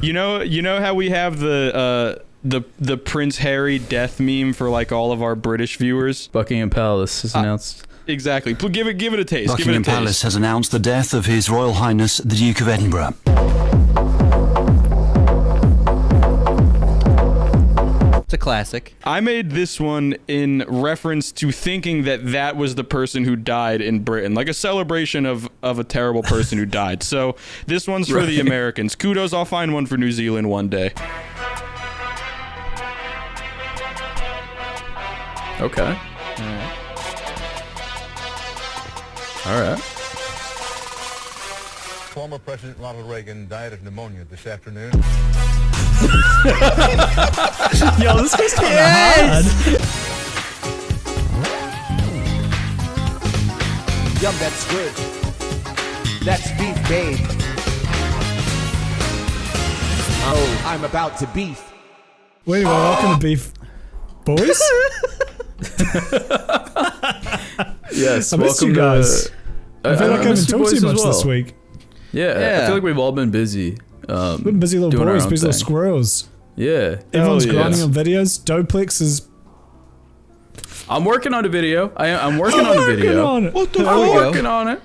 You know how we have the Prince Harry death meme for like all of our British viewers? Buckingham Palace has announced. Exactly. Give it a taste. Buckingham Palace has announced the death of His Royal Highness the Duke of Edinburgh. It's a classic. I made this one in reference to thinking that was the person who died in Britain, like a celebration of a terrible person who died. So this one's for the Americans. Kudos, I'll find one for New Zealand one day. Okay. All right. Former President Ronald Reagan died of pneumonia this afternoon. Yo, this was kind of hard. Yum, that's good. That's beef, babe. Oh, I'm about to beef. Wait, welcome to Beef Boys. Yes, I missed you guys. I feel like I haven't talked too much this week. Yeah, I feel like we've all been busy. We've been busy little boys, busy little squirrels. Yeah. Everyone's grinding on videos. Doplex is... I'm working on a video. I'm working on a video. On it. What the I'm fuck? working on it.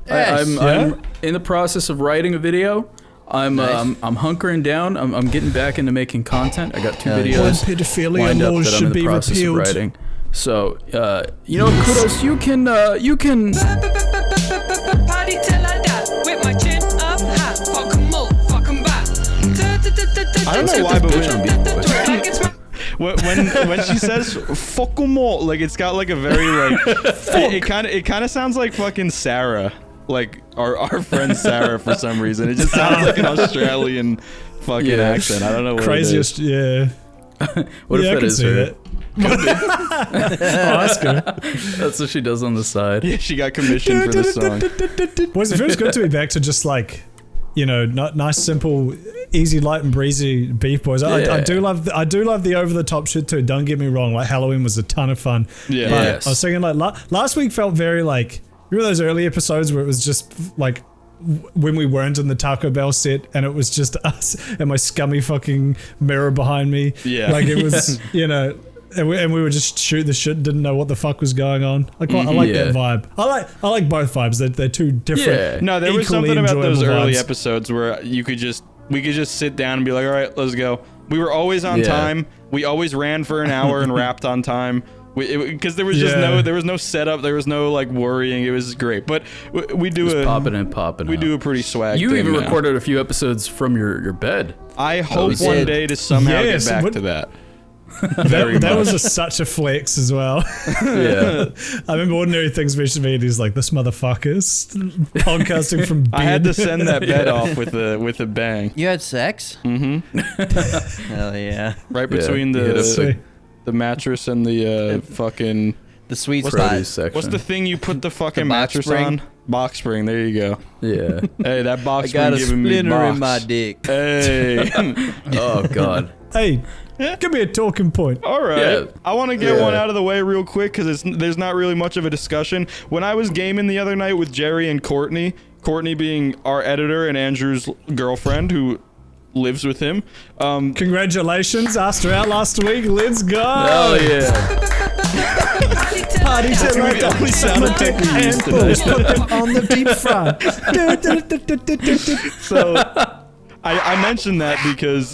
Yes. I'm in the process of writing a video. I'm hunkering down. I'm getting back into making content. I got 2 videos Pedophilia lined up laws that I'm should in the be process repealed. of writing. So, kudos. You can. Party till I die with my chin up high. Fuck 'em all, fuck 'em back. I don't know why, but Bitch, when she says "fuck 'em all," like it's got like a very like it kind of sounds like fucking Sarah, like our friend Sarah for some reason. It just sounds like an Australian fucking accent. I don't know what Craziest, yeah. What Yeah, if I that can is see her? that. That's good. That's what she does on the side. Yeah, she got commissioned for this song. Boys, it feels good to be back to just like, not nice, simple, easy, light and breezy Beef Boys. I do love the over the top shit too. Don't get me wrong. Like Halloween was a ton of fun. Yeah. But Yes. I was thinking like last week felt very like, remember those early episodes where it was just like when we weren't in the Taco Bell set and it was just us and my scummy fucking mirror behind me. Yeah. Like it was, and we would just shoot the shit, didn't know what the fuck was going on. Like I like that vibe. I like both vibes. They're two different. Yeah. No, there was equally something about those enjoyable early vibes. episodes where we could just sit down and be like, all right, let's go. We were always on time. We always ran for an hour and wrapped on time. Because there was just no setup. There was no like worrying. It was great. But we do Popping and popping. We do a pretty swag. You thing even now. recorded a few episodes from your bed. I hope was one it. day to somehow Yes, get back what- to that. That was such a flex as well. Yeah. I remember Ordinary Things mentioned me and he's like, this motherfucker's podcasting from bed. I had to send that bed off with a bang. You had sex? Mm-hmm. Hell yeah. Right between you hit up the mattress and the fucking... The sweet produce spot. section. What's the thing you put the fucking The box mattress spring? on? Box spring. There you go. Yeah. Hey, that I box got spring a giving me splinter box. in my dick. Hey. Oh God. Hey, give me a talking point. All right. Yeah. I want to get one out of the way real quick because there's not really much of a discussion. When I was gaming the other night with Jerry and Courtney being our editor and Andrew's girlfriend who lives with him. Congratulations, asked her out last week. Let's go. Oh yeah. Party till the like only sound effect we used today. put them on the deep fry. So I mentioned that because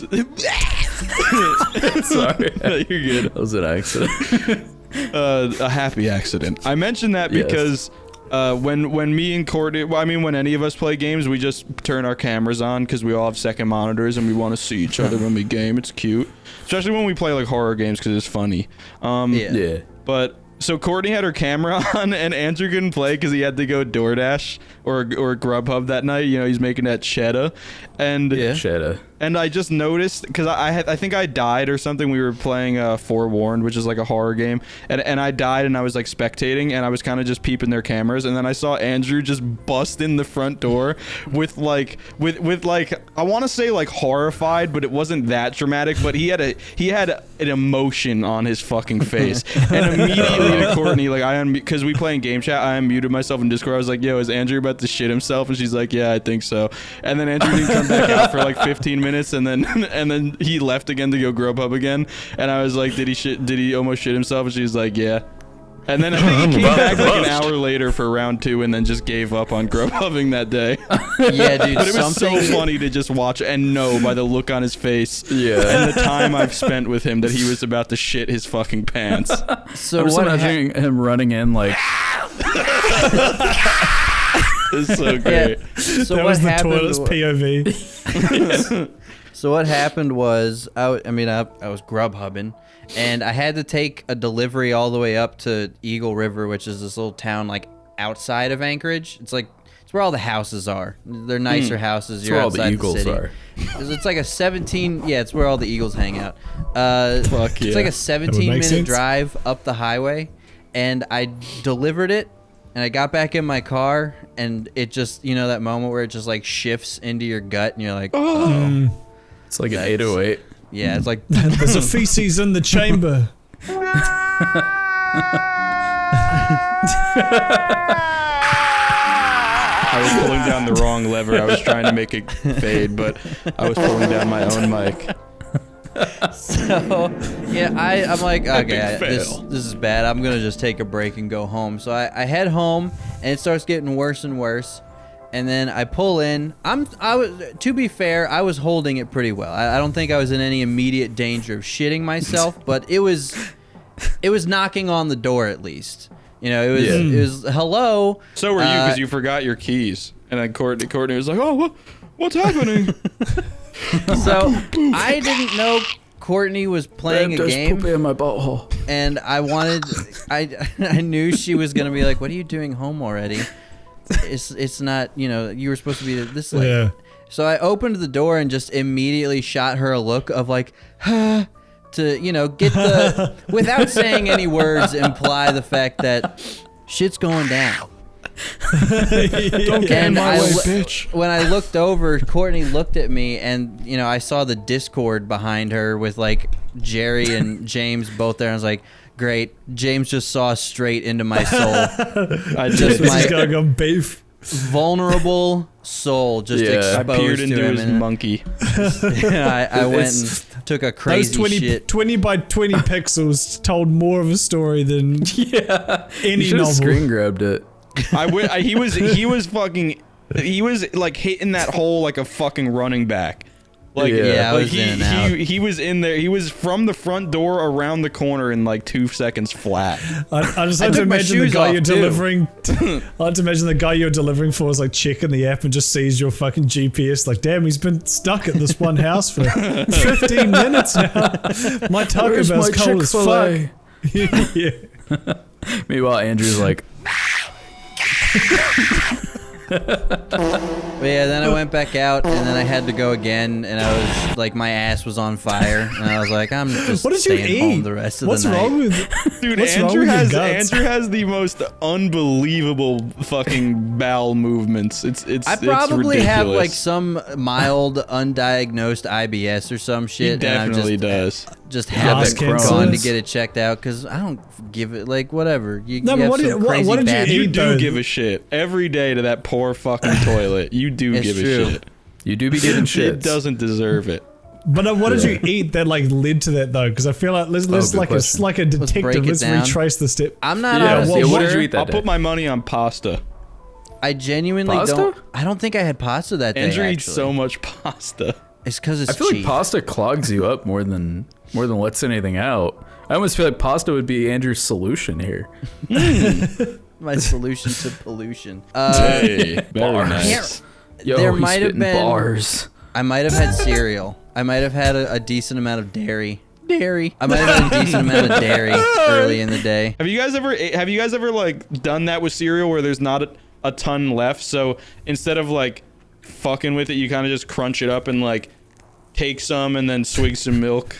Sorry. you're good. That was an accident. A happy accident. I mentioned that because when me and Courtney, when any of us play games, we just turn our cameras on because we all have second monitors and we want to see each other when we game. It's cute, especially when we play like horror games because it's funny. Yeah. But so Courtney had her camera on and Andrew couldn't play because he had to go DoorDash or Grubhub that night. You know, he's making that cheddar, and Cheddar. And I just noticed because I think I died or something. We were playing Forewarned, which is like a horror game, and I died and I was like spectating and I was kind of just peeping their cameras, and then I saw Andrew just bust in the front door with like I want to say like horrified, but it wasn't that dramatic. But he had an emotion on his fucking face, and immediately tweeted Courtney like because we play in game chat. I unmuted myself in Discord. I was like, "Yo, is Andrew about to shit himself?" And she's like, "Yeah, I think so." And then Andrew didn't come back out for like 15 minutes, and then he left again to go Grubhub again. And I was like, "Did he almost shit himself?" And she was like, "Yeah." And then I think he came back like an hour later for round 2, and then just gave up on Grubhubbing that day. Yeah, dude. But it was so funny to just watch and know by the look on his face and the time I've spent with him that he was about to shit his fucking pants. So I'm just what? imagining him running in like. It's so great. So that what was the happened? toilet's POV. So what happened was, I was Grubhubbing, and I had to take a delivery all the way up to Eagle River, which is this little town like outside of Anchorage. It's where all the houses are. They're nicer houses. That's You're where all outside the Eagles city. are. It's like a 17. Yeah, it's where all the Eagles hang out. Fuck yeah. It's like a make 17-minute sense. drive up the highway, and I delivered it. And I got back in my car, and it just, that moment where it just like shifts into your gut, and you're like, oh. It's like an 808. Yeah, it's like, There's a feces in the chamber. I was pulling down the wrong lever. I was trying to make it fade, but I was pulling down my own mic. so, yeah, I'm like, okay, Epic this fail. is bad. I'm going to just take a break and go home. So I head home, and it starts getting worse and worse. And then I pull in. To be fair, I was holding it pretty well. I don't think I was in any immediate danger of shitting myself, but it was knocking on the door at least. It was hello. So were you, because you forgot your keys. And then Courtney was like, "Oh, what's happening?" So I didn't know Courtney was playing a game, in my butthole. and I knew she was gonna be like, "What are you doing home already? It's not, you were supposed to be this late." Yeah. So I opened the door and just immediately shot her a look of like, to get the without saying any words, imply the fact that shit's going down. Don't get in And my way, bitch. when I looked over, Courtney looked at me, and I saw the Discord behind her with like Jerry and James both there. And I was like, great, James just saw straight into my soul. I Just just This my is gonna go beef. vulnerable soul just Yeah. I exposed peered to into him, his and monkey. I went and took a Those crazy 20, shit. 20 by 20 pixels told more of a story than any You should have novel. screen grabbed it. He was like hitting that hole like a fucking running back. Like, Yeah, I like was in and out. he was in there. He was from the front door around the corner in like 2 seconds flat. I just I like to took my imagine the shoes guy off, you're too. delivering. I like to imagine the guy you're delivering for is like checking the app and just sees your fucking GPS. Like, damn, he's been stuck at this one house for 15 minutes now. My Taco Where's Bell's my cold as fuck. Chick-fil-A? Yeah. Meanwhile, Andrew's like, But yeah, then I went back out, and then I had to go again, and I was like, my ass was on fire, and I was like, I'm just What did you staying home eat? the rest of What's the night. wrong with Dude, What's wrong Andrew with your has guts? Andrew has the most unbelievable fucking bowel movements. It's I probably it's have ridiculous. like some mild undiagnosed IBS or some He shit, and I'm definitely does. just haven't Breast cancer. gone to get it checked out because I don't give it like whatever. You, No, you but have what some did- what- crazy what did you bad- eat? You do though. give a shit every day to that poor fucking toilet. You do It's give true. a shit. you do be getting shit. It doesn't deserve it. But what did you eat that like led to that though? Because I feel like let's good like question. it's like a detective. break it Let's down. retrace the step. I'm not Yeah, honestly what did sure. you eat that I'll day? put my money on pasta. I genuinely Pasta? don't. I don't think I had pasta that day. Andrew eats actually. so much pasta. It's because it's I feel cheap. like pasta clogs you up more than lets anything out. I almost feel like pasta would be Andrew's solution here. My solution to pollution. Hey, very Bars. nice. Yo, There he's might have spitting been- bars. I might have had cereal. I might have had a decent amount of dairy. I might have had a decent amount of dairy early in the day. Have you guys ever like done that with cereal where there's not a ton left? So instead of like fucking with it, you kind of just crunch it up and like take some and then swig some milk.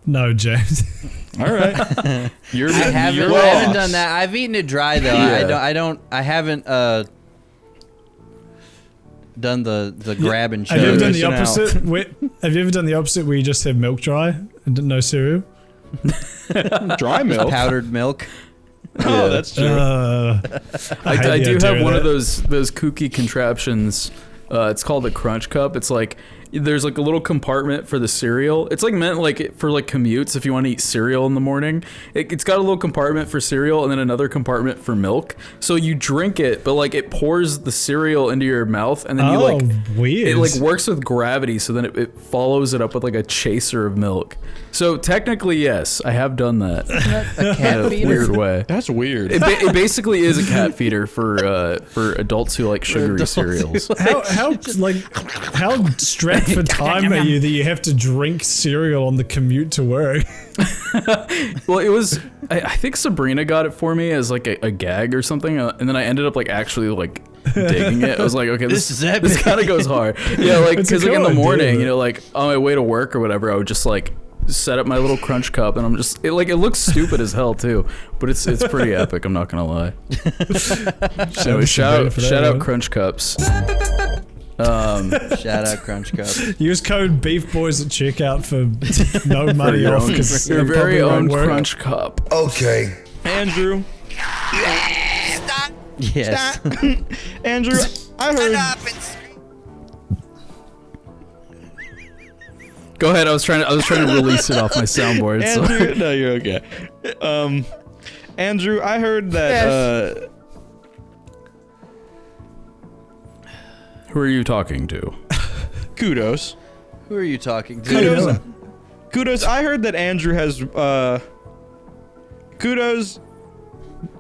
No, James. All right, you're I haven't, you're I haven't lost. done that. I've eaten it dry though. Yeah. I haven't done the grab and Have you ever chug. done the Missing out. opposite? Have you ever done the opposite where you just have milk dry and no cereal? Dry milk. Powdered milk. Oh, that's true. I hate the do idea have one of that. those kooky contraptions. It's called a crunch cup. It's like there's like a little compartment for the cereal. It's like meant like for like commutes if you want to eat cereal in the morning. It's got a little compartment for cereal and then another compartment for milk. So you drink it, but like it pours the cereal into your mouth and then you like weird. it like works with gravity. So then it follows it up with like a chaser of milk. So technically, yes, I have done that A cat in a feeder? weird way. That's weird. It basically is a cat feeder for adults who like sugary adults who cereals. how strapped for time are you that you have to drink cereal on the commute to work? Well, it was. I think Sabrina got it for me as like a gag or something, and then I ended up like actually like digging it. I was like, okay, this is epic. this kind of goes hard. Yeah, like It's a because like in cool the morning, idea, you know, like on my way to work or whatever, I would just like set up my little crunch cup, and I'm just it looks stupid as hell too, but it's pretty epic. I'm not gonna lie. So shout out Crunch Cups. Shout out Crunch Cup. Use code BEEFBOYS at checkout for no money your off own- because your very own Crunch Cup. Okay. Andrew, Yes. Andrew, I heard. Go ahead. I was trying to release it off my soundboard. So. Andrew, no, you're okay. Andrew, I heard that. Who are you talking to? Kudos. Who are you talking to? Kudos. Kudos. I heard that Andrew has. Kudos.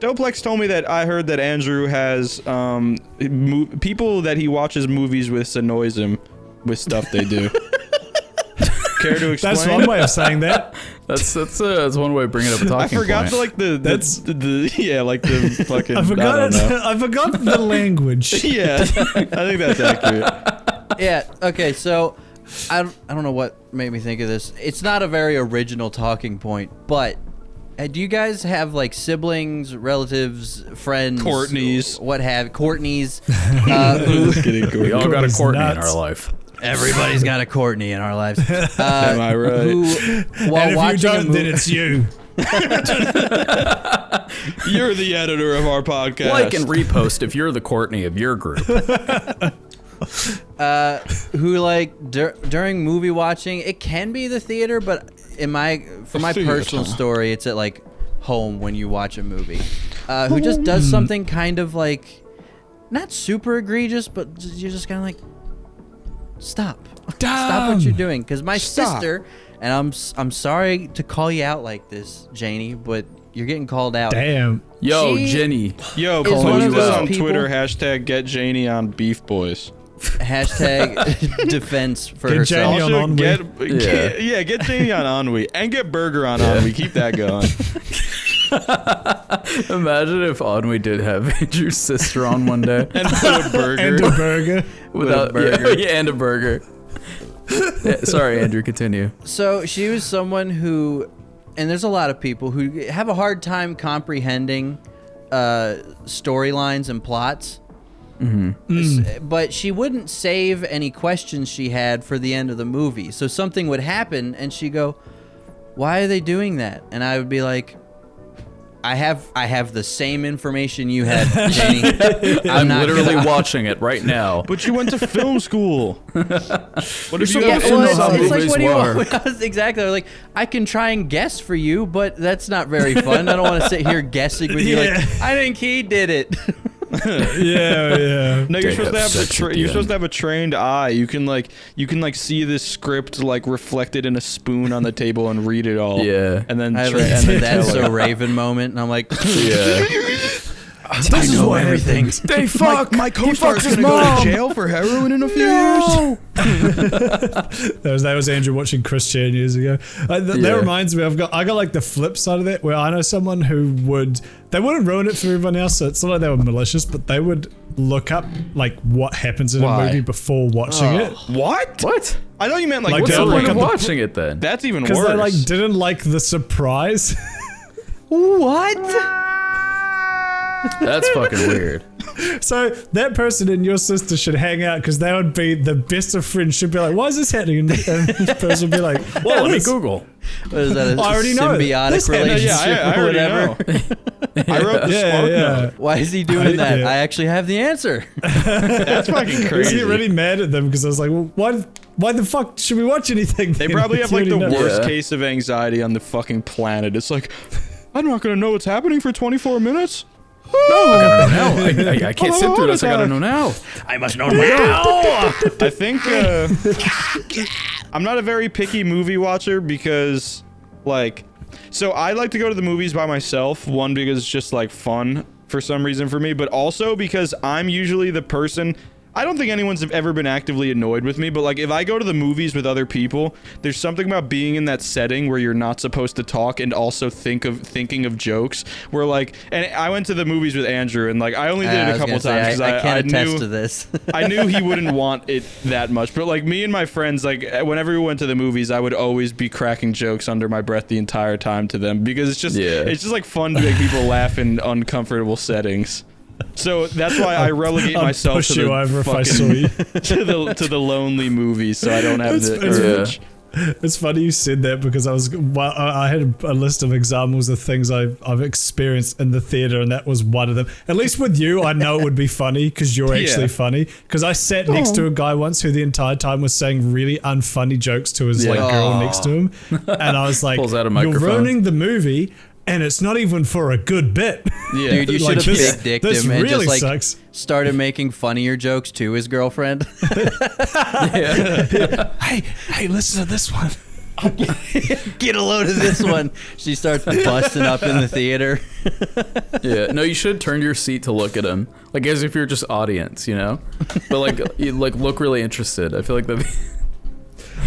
Doplex told me that I heard that Andrew has people that he watches movies with annoys him with stuff they do. Care to explain? That's one way of saying that. That's one way of bringing up a talking I forgot point. the fucking. I forgot I forgot the language. Yeah, I think that's accurate. Yeah. Okay. So, I don't know what made me think of this. It's not a very original talking point, but do you guys have like siblings, relatives, friends, Courtneys. what have Courtneys? Just kidding, Courtney. We all got a Courtney's Courtney in nuts. our life. Everybody's got a Courtney in our lives. Am I right? Who, while And if you watching a don't, then movie, it's you. You're the editor of our podcast. Like and repost if you're the Courtney of your group. who like during movie watching, it can be the theater, but for my personal story, it's at like home when you watch a movie. Who just does something kind of like not super egregious, but you're just kind of like, stop what you're doing, because my sister, and I'm sorry to call you out like this, Janie, but you're getting called out. Damn. Yo, She- Jenny. Yo, is one post of this those on people- Twitter. Hashtag get Janie on Beef Boys. Hashtag defense for Get herself. Janie on Also, Ennui. get Janie on Ennui and get Burger on Ennui. Keep that going. Imagine if Ennui did have Andrew's sister on one day. And put a burger. And a burger. Without burger. Yeah, and a burger. Yeah, sorry, Andrew, continue. So she was someone who, and there's a lot of people who have a hard time comprehending storylines and plots. But she wouldn't save any questions she had for the end of the movie. So something would happen, and she'd go, "Why are they doing that?" And I would be like, I have the same information you had, Janie. I'm not literally gonna- watching it right now. But you went to film school. What if you Yeah, have well, some it's how it's like, movies what do you were. want? Exactly. Like, I can try and guess for you, but that's not very fun. I don't want to sit here guessing with you. Like, Yeah. I think he did it. Yeah. No, you're They supposed to have have sex at the you're supposed end. to have a trained eye. You can see this script like reflected in a spoon on the table and read it all. Yeah. And then I have and a then That's tell So her. Raven moment, and I'm like, Yeah. This is what everything. They fuck. My co-star's gonna go to jail for heroin in a few years. That was Andrew watching Chris Chan years ago. That Yeah. reminds me, I got like the flip side of that, where I know someone who they wouldn't ruin it for everyone else, so it's not like they were malicious, but they would look up like what happens in Why? a movie before watching it. What? What? I thought you meant like, Like, what's they'll the look Point point of up of the- watching it then. That's even Because worse. they like didn't like the surprise. what? That's fucking weird. So that person and your sister should hang out because they would be the best of friends. Should be like, why is this happening? And this person would be like, Well, let me this- Google. What is that? A I already know. symbiotic This happened. relationship I or already whatever? know. I wrote the Yeah, Spark yeah. Note. Why is he doing that? Yeah. I actually have the answer. That's fucking I was crazy. getting really mad at them because I was like, well, why the fuck should we watch anything? They then? probably have like You the already know. worst Yeah. case of anxiety on the fucking planet. It's like, I'm not gonna know what's happening for 24 minutes. No, I can't sit through this. I gotta know now. I must know now. I think I'm not a very picky movie watcher because, like, so I like to go to the movies by myself. One, because it's just like fun for some reason for me, but also because I'm usually the person. I don't think anyone's ever been actively annoyed with me, but like if I go to the movies with other people, there's something about being in that setting where you're not supposed to talk and also thinking of jokes. Where like, and I went to the movies with Andrew, and like I only did it a couple times because I can't attest knew to this. I knew he wouldn't want it that much. But like me and my friends, like whenever we went to the movies, I would always be cracking jokes under my breath the entire time to them because it's just like fun to make people laugh in uncomfortable settings. So that's why I relegate I'd myself push to you the over if I fucking- saw you. to the lonely movies, so I don't have the urge. It's funny you said that because I had a list of examples of things I've experienced in the theater, and that was one of them. At least with you, I know it would be funny because you're actually Yeah. funny. Because I sat next to a guy once who the entire time was saying really unfunny jokes to his like girl next to him, and I was like, Pulls out a "You're microphone. ruining the movie." And it's not even for a good bit. Yeah. Dude, you Like, should have this- big dicked this him and really just like sucks. started making funnier jokes to his girlfriend. Hey, listen to this one. Get a load of this one. She starts busting up in the theater. Yeah, no, you should have turned your seat to look at him, like as if you're just audience, you know. But like, you like look really interested. I feel like that.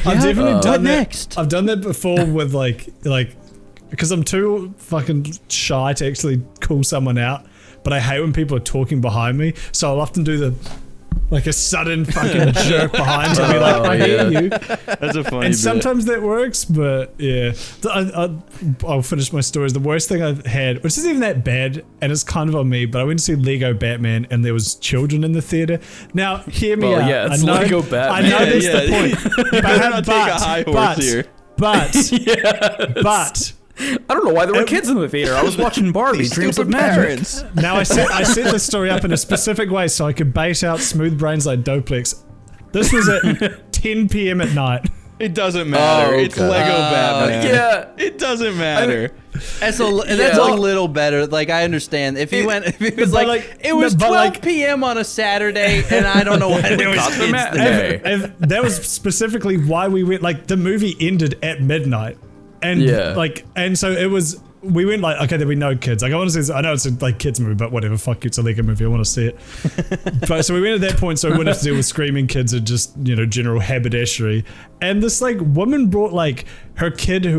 I've definitely what done that. next? I've done that before with like because I'm too fucking shy to actually call someone out, but I hate when people are talking behind me, so I'll often do the like a sudden fucking jerk behind to be like, I hear you. That's a funny And bit. sometimes that works, but yeah. I'll finish my stories. The worst thing I've had, which isn't even that bad, and it's kind of on me, but I went to see Lego Batman, and there was children in the theater. Now, hear me Well, out. yeah, it's I know, Lego Batman. I know that's Yeah, the yeah. point. You better not take a high horse here. But I don't know why there were kids in the theater. I was watching Barbie, Dreams of Stupid Magic. parents. now I set the story up in a specific way so I could bait out smooth brains like Doplex. This was at 10 p.m. at night. It doesn't matter. Oh, It's okay. Lego Batman. Yeah. It doesn't matter. That's a little better. Like I understand if he went, if he was but like, like- it was but 12 like- p.m. on a Saturday, and I don't know why there was Got the kids mat- there. Hey. If that was specifically why we went. Like the movie ended at midnight, and Yeah. and so it was. We went like, okay, there'll be no kids. Like I want to see. I know it's a like kids movie, but whatever. Fuck you, it's a Lego movie. I want to see it. But so we went at that point, so we wouldn't have to deal with screaming kids and just general haberdashery. And this like woman brought like her kid he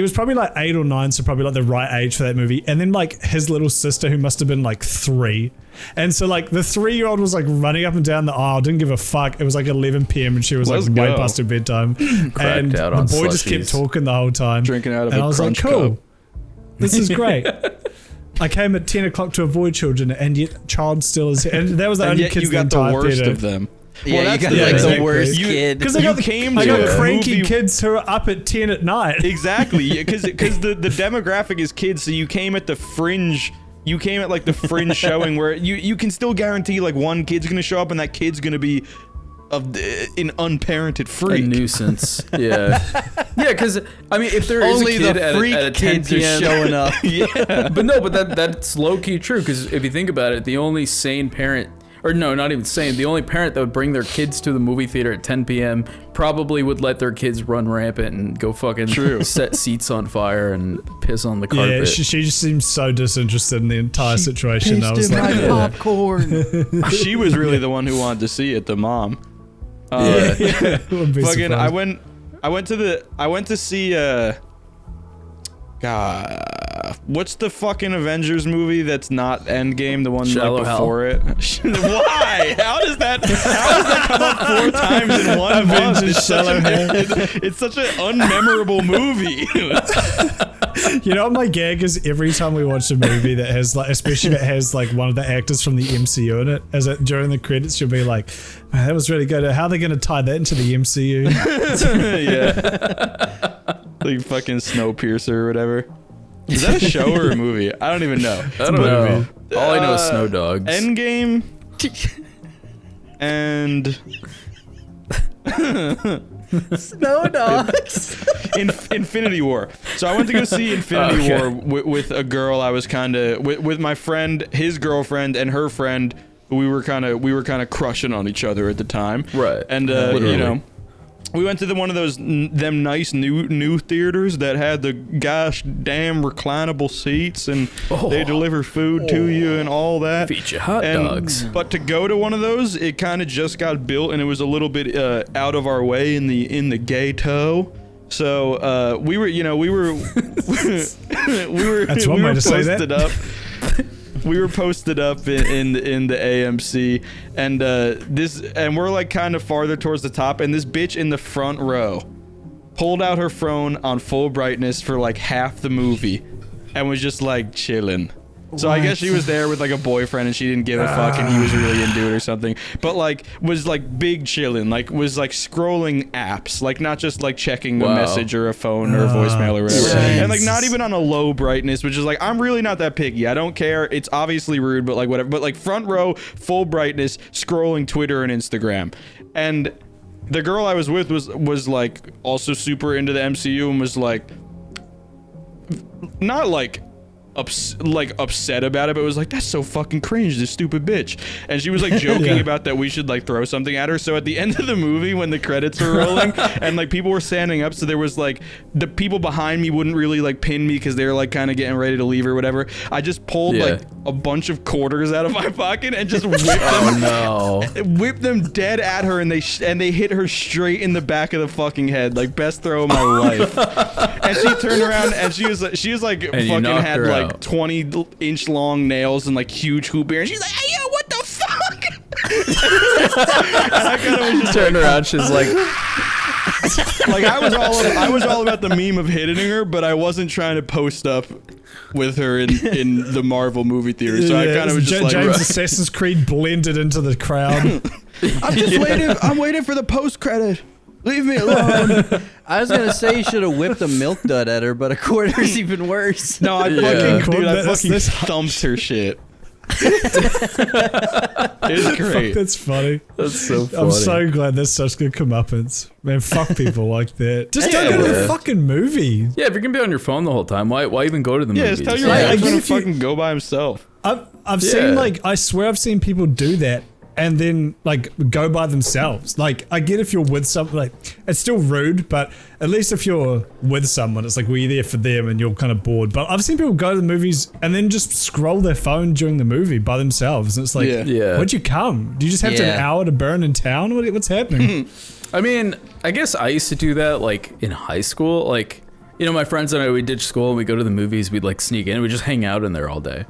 was probably like 8 or 9, so probably like the right age for that movie. And then like his little sister who must have been like 3. And so like the 3-year-old was like running up and down the aisle, didn't give a fuck. It was like 11 p.m. and she was Let's like way go. past her bedtime. And out the on boy just kept slushies. talking the whole time. Drinking out of and a I was Crunch like, cool. Cup. This is great. I came at 10 o'clock to avoid children, and yet child still is here. And that was the And only yet kids you got in the entire worst theater. of them. Yeah, that's you got the like thing. the worst You- kid. Because I You got, came I to got a cranky movie- kids who are up at 10 at night. Exactly, because the demographic is kids, so you came at the fringe. You came at like the fringe showing where you can still guarantee like one kid's gonna show up and that kid's gonna be an unparented A freak. nuisance. Yeah. Yeah, because I mean, if there is Only a kid the at freak a 10 kids are p.m. showing up. Yeah, But no, but that's low key true because if you think about it, the only sane parent, or no, not even sane, the only parent that would bring their kids to the movie theater at 10 p.m. probably would let their kids run rampant and go fucking set seats on fire and piss on the carpet. Yeah, she just seems so disinterested in the entire situation. I was like, popcorn. she was really the one who wanted to see it. The mom. wouldn't be Fucking, I surprised. went to see God, what's the fucking Avengers movie that's not Endgame? The one Shallow like Hal. before it. Why? How does that come up 4 times in one month? Avengers Shallow Hal. It's such an unmemorable movie. You know what my gag is? Every time we watch a movie that has like, especially if it has like one of the actors from the MCU in it, as it during the credits, you'll be like, "Man, that was really good. How are they going to tie that into the MCU?" Yeah. Like fucking Snowpiercer or whatever. Is that a show or a movie? I don't even know. I don't know. All I know is Snow Dogs. Endgame and Snow Dogs. Infinity War. So I went to go see Infinity War with a girl I was kind of with my friend, his girlfriend, and her friend. We were kind of crushing on each other at the time. Right. And you know, we went to one of those them nice new theaters that had the gosh damn reclinable seats, and they deliver food to you and all that. Feature hot dogs. But to go to one of those, it kind of just got built, and it was a little bit out of our way in the ghetto. So we were That's one way to say that. posted up. We were posted up in the AMC, and and we're like kind of farther towards the top, and this bitch in the front row pulled out her phone on full brightness for like half the movie, and was just like chilling. So I guess she was there with like a boyfriend, and she didn't give a fuck, and he was really into it or something. But like was like big chilling, like was like scrolling apps, like not just like checking a message or a phone or a voicemail or whatever, and like not even on a low brightness, which is like I'm really not that picky. I don't care. It's obviously rude, but like whatever. But like front row, full brightness, scrolling Twitter and Instagram, and the girl I was with was like also super into the MCU and was like not like upset about it, but was like, that's so fucking cringe, this stupid bitch. And she was like joking about that we should like throw something at her. So at the end of the movie, when the credits were rolling and like people were standing up, so there was like the people behind me wouldn't really like pin me because they were like kind of getting ready to leave or whatever. I just pulled like a bunch of quarters out of my pocket and just whipped them dead at her, and they hit her straight in the back of the fucking head, like best throw of my life. And she turned around and she was like and fucking had like out. 20-inch long nails and like huge hoop ears. She's like, hey, yo, what the fuck? And I kind of was just Turned around, she's like, I was all about the meme of hitting her, but I wasn't trying to post up with her in the Marvel movie theater. So I kind of was just like, James Assassin's Creed blended into the crowd. I'm waiting for the post credit. Leave me alone. I was gonna say you should have whipped a milk dud at her, but a quarter's even worse. No, I fucking thumped her shit. It's great. That's funny. that's so funny. I'm so glad that's such good comeuppance. Man, fuck people like that. Just don't go to the fucking movie. Yeah, if you're gonna be on your phone the whole time, why even go to the Yeah, movies? just tell your Yeah, I husband get to if you- fucking go by himself. I've seen I swear I've seen people do that and then like go by themselves. Like I get if you're with someone, like it's still rude, but at least if you're with someone, it's like we're there for them and you're kind of bored. But I've seen people go to the movies and then just scroll their phone during the movie by themselves, and it's like, where'd you come? Do you just have an hour to burn in town? What's happening? I mean, I guess I used to do that like in high school. Like, you know, my friends and I, we ditch school and we go to the movies. We'd like sneak in. We just hang out in there all day,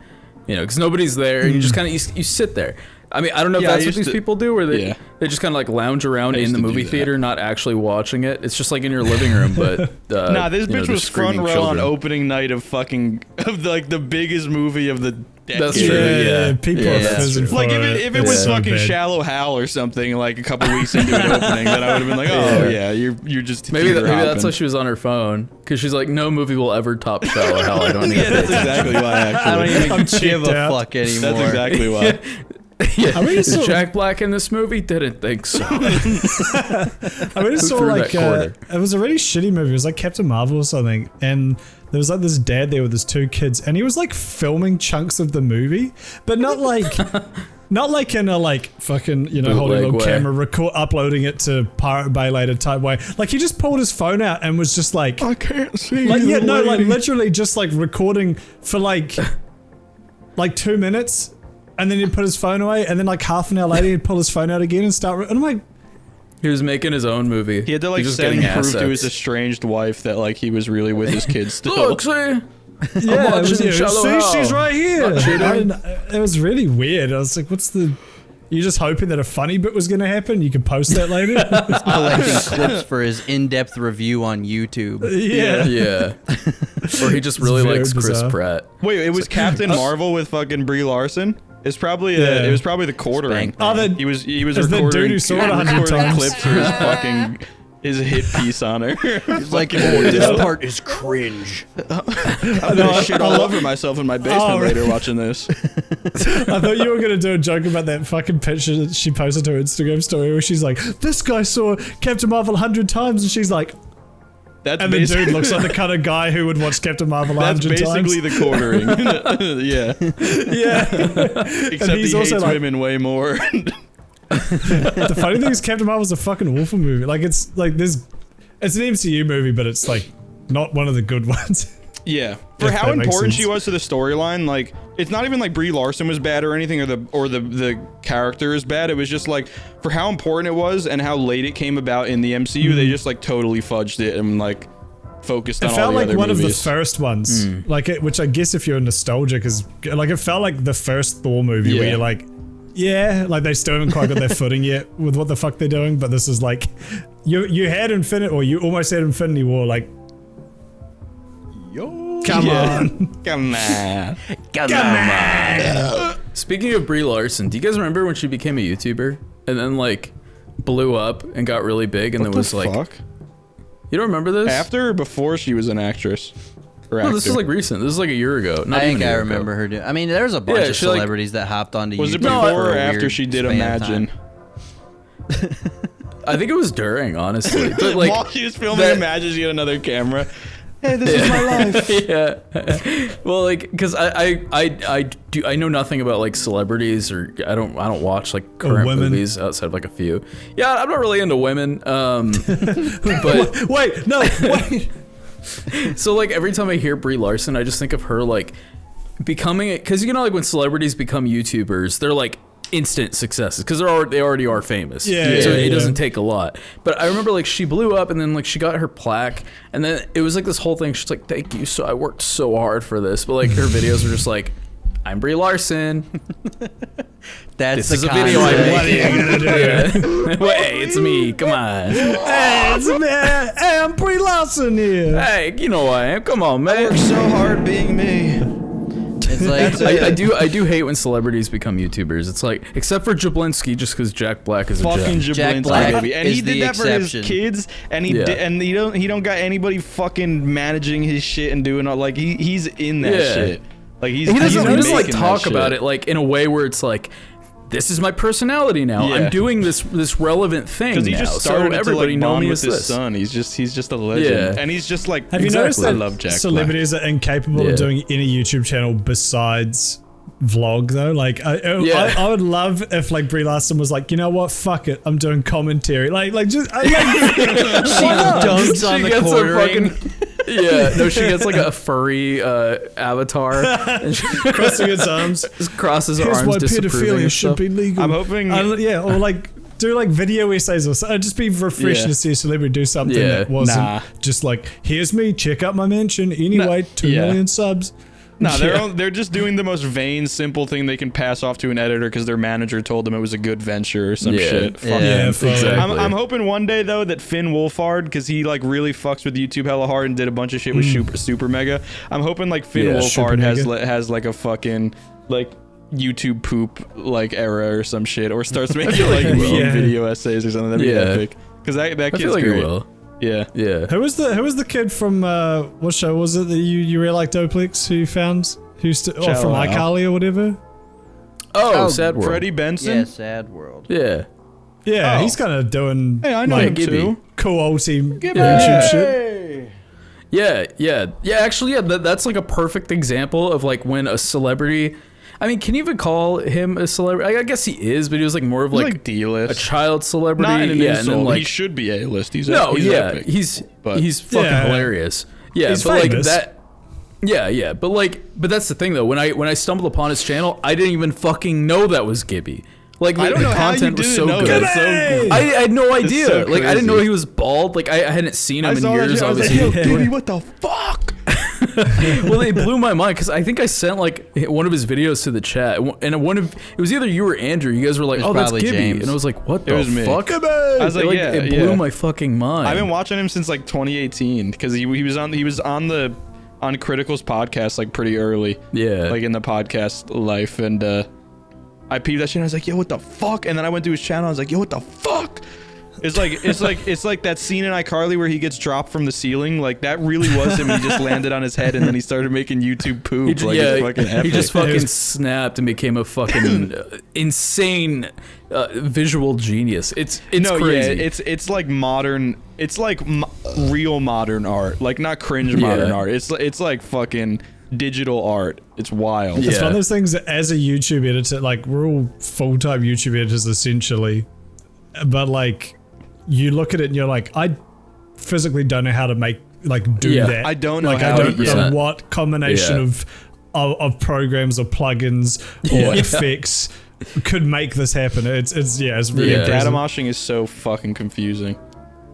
you know, because nobody's there. And you just kind of you sit there. I mean, I don't know if that's what these people do, where they just kind of like lounge around in the movie theater, not actually watching it. It's just like in your living room, but nah, this bitch was front row children. on opening night of like the biggest movie of the decade. That's true. Yeah, people are fizzing for Like it. if it was so fucking bad. Shallow Hal or something, like a couple weeks into an opening, then I would have been like, oh yeah, you're just Maybe that's hopping. why she was on her phone, because she's like, no movie will ever top Shallow Hal. I don't need Yeah, that's exactly why. Actually, I don't even I'm give checked a out. fuck anymore. that's exactly why. Yeah. I mean, Is Jack Black in this movie? Didn't think so. I really saw threw like that quarter? it was a really shitty movie. It was like Captain Marvel or something, and there was like this dad there with his two kids, and he was like filming chunks of the movie, but not like in a like fucking, you know, holding a little Bootleg way. camera, uploading it to Pirate Bay later type way. Like he just pulled his phone out and was just like, I can't see like you, like lady. literally just like recording for like 2 minutes. And then he'd put his phone away, and then like half an hour later he'd pull his phone out again and start. And I'm like, He was making his own movie. He had to like He's just send getting proof to his assets. estranged wife that like he was really with his kids still. Look, see? yeah, watching Shallow see, Hal. she's right here. Not cheating. It was really weird. I was like, what's the You're just hoping that a funny bit was going to happen. You can post that later. Collecting clips for his in-depth review on YouTube. Yeah. Yeah. Or he just really very likes Chris bizarre. Pratt. Wait, it was Captain Marvel with fucking Brie Larson. It's probably Yeah. it was probably the quartering. Spank. Oh, that He was Is that recording, dude who saw it 100 recording times? clips for his fucking his hit piece on her. It's like, oh, this part is cringe. I'm gonna shit all over myself in my basement Oh, right. later watching this. I thought you were going to do a joke about that fucking picture that she posted to her Instagram story where she's like, this guy saw Captain Marvel 100 times, and she's like, That's and the basi- dude looks like the kind of guy who would watch Captain Marvel That's 100 times. basically the quartering. Yeah. Yeah. Except he's he also hates like- women way more. The funny thing is Captain Marvel's a fucking awful movie. Like, it's an MCU movie, but it's like not one of the good ones. Yeah, for If how that makes important sense. she was to the storyline, like it's not even like Brie Larson was bad or anything, or the character is bad. It was just like for how important it was and how late it came about in the MCU, they just like totally fudged it and like focused on It all felt the like other one movies. of the first ones, which I guess if you're nostalgic is like it felt like the first Thor movie where Yeah. you're like, yeah, like they still haven't quite got their footing yet with what the fuck they're doing. But this is like, you had you almost had Infinity War. Like, come on, Come on. Speaking of Brie Larson, do you guys remember when she became a YouTuber and then like blew up and got really big and What then was the like, fuck? you don't remember this? After or before she was an actress? Or No, this actor? is like recent. This is like a year ago. Not I even think a I year remember ago. her doing. I mean, there's a bunch Yeah, of she, like- celebrities that hopped onto Was YouTube. it before for or a after weird she did span of Imagine? time. I think it was during, honestly. But like, While she was filming that- Imagine, she had another camera. Hey, this is my life. yeah. Well, like, because I know nothing about like celebrities or I don't watch like current women. movies outside of like a few. Yeah, I'm not really into women. But wait, no, wait. so like every time I hear Brie Larson, I just think of her like becoming it because you know like when celebrities become YouTubers, they're like instant successes because they already are famous. Yeah, so yeah, it yeah. doesn't take a lot. But I remember like she blew up and then like she got her plaque and then it was like this whole thing. She's like, "Thank you, so I worked so hard for this." But like her videos were just like, "I'm Brie Larson. That's This the is a video I concept. made." What are you gonna do? Hey, it's me. Come on. Hey, it's me. Hey, I'm Brie Larson here. Hey, you know who I am. Come on, man. Worked so hard being me. It's like I do hate when celebrities become YouTubers. It's like, except for Jablinski, just because Jack Black is a Fucking Jack. Jack Jablinski, Black baby, and he is the did that for his exception. kids, and he Yeah. did, and he don't got anybody fucking managing his shit and doing all like he's in that Yeah. shit. Like he's He doesn't like making that talk about shit. it like in a way where it's like, this is my personality now. Yeah. I'm doing this relevant thing Because he now. just So started to everybody like know bond me with as his this. son. He's just a legend, Yeah. and he's just like Have you noticed I that love Jack celebrities are incapable Yeah. of doing any YouTube channel besides vlog though? Like, I would love if like Brie Larson was like, you know what, fuck it, I'm doing commentary. Like just I like, she dunks on She the gets a quartering. fucking yeah. No, she gets like a furry avatar and she crossing its arms. just crosses her Here's arms why disapproving pedophilia and should stuff. be legal. I'm hoping- yeah, or like do like video essays or something. It'd just be refreshing Yeah. to see a celebrity do something Yeah. that wasn't Nah. just like, here's me, check out my mansion. Anyway, 2 yeah. million subs. No, they're just doing the most vain, simple thing they can pass off to an editor because their manager told them it was a good venture or some Yeah. shit. Fuck Yeah, them. fully. exactly. I'm hoping one day though that Finn Wolfhard, because he like really fucks with YouTube hella hard and did a bunch of shit with Super Mega. I'm hoping like Finn Yeah, Wolfhard Super has like a fucking like YouTube poop like era or some shit, or starts making like he will. meme Yeah. video essays or something. That'd be Yeah. epic. Because that I kid's feel like great. it will. Yeah. Yeah. Who was the kid from what show was it that you really liked, Oplex, who you found? Who's from Shallow Al. iCarly or whatever? Oh, Sad World. Freddie Benson. Yeah, sad world. Yeah. Yeah, Oh. he's kind of doing Hey, I know like him Gibby. too. cool old team YouTube shit. Yeah. Actually, yeah. That's like a perfect example of like when a celebrity. I mean, can you even call him a celebrity? I guess he is, but he was like more of He's like, like D-list. a child celebrity. Not in an yeah, and insult. then like He should be A-list. He's he's epic. he's But- fucking Yeah. hilarious. Yeah, He's but famous. like that. Yeah, but that's the thing though. When I stumbled upon his channel, I didn't even fucking know that was Gibby. Like I don't know the how you content was didn't so know good. that. So Gibby! I had no idea. so Like I didn't know crazy. he was bald. Like I hadn't seen him I in saw that years. shit. I was like, Obviously, yo, Gibby, what the fuck? Well, it blew my mind because I think I sent like one of his videos to the chat, and it was either you or Andrew. You guys were like, It was "Oh, that's probably Gibby," James. and I was like, "What It the was me. fuck?" I was like, yeah, it blew yeah. my fucking mind. I've been watching him since like 2018 because he was on Critical's podcast like pretty early. Yeah. Like in the podcast life, and I peeped that shit and I was like, yo, what the fuck? And then I went to his channel, I was like, yo, what the fuck? It's like that scene in iCarly where he gets dropped from the ceiling. Like that really was him. He just landed on his head and then he started making YouTube poop. It's fucking epic. he just fucking snapped and became a fucking insane visual genius. It's crazy. Yeah, it's like modern. It's like real modern art, like not cringe modern art. It's like fucking digital art. It's wild. It's one of those things that as a YouTube editor, like we're all full-time YouTube editors essentially, but like you look at it and you're like, I physically don't know how to do that. I don't know like, how I don't to- know what combination of programs or plugins or effects could make this happen. It's really impressive. Data moshing is so fucking confusing.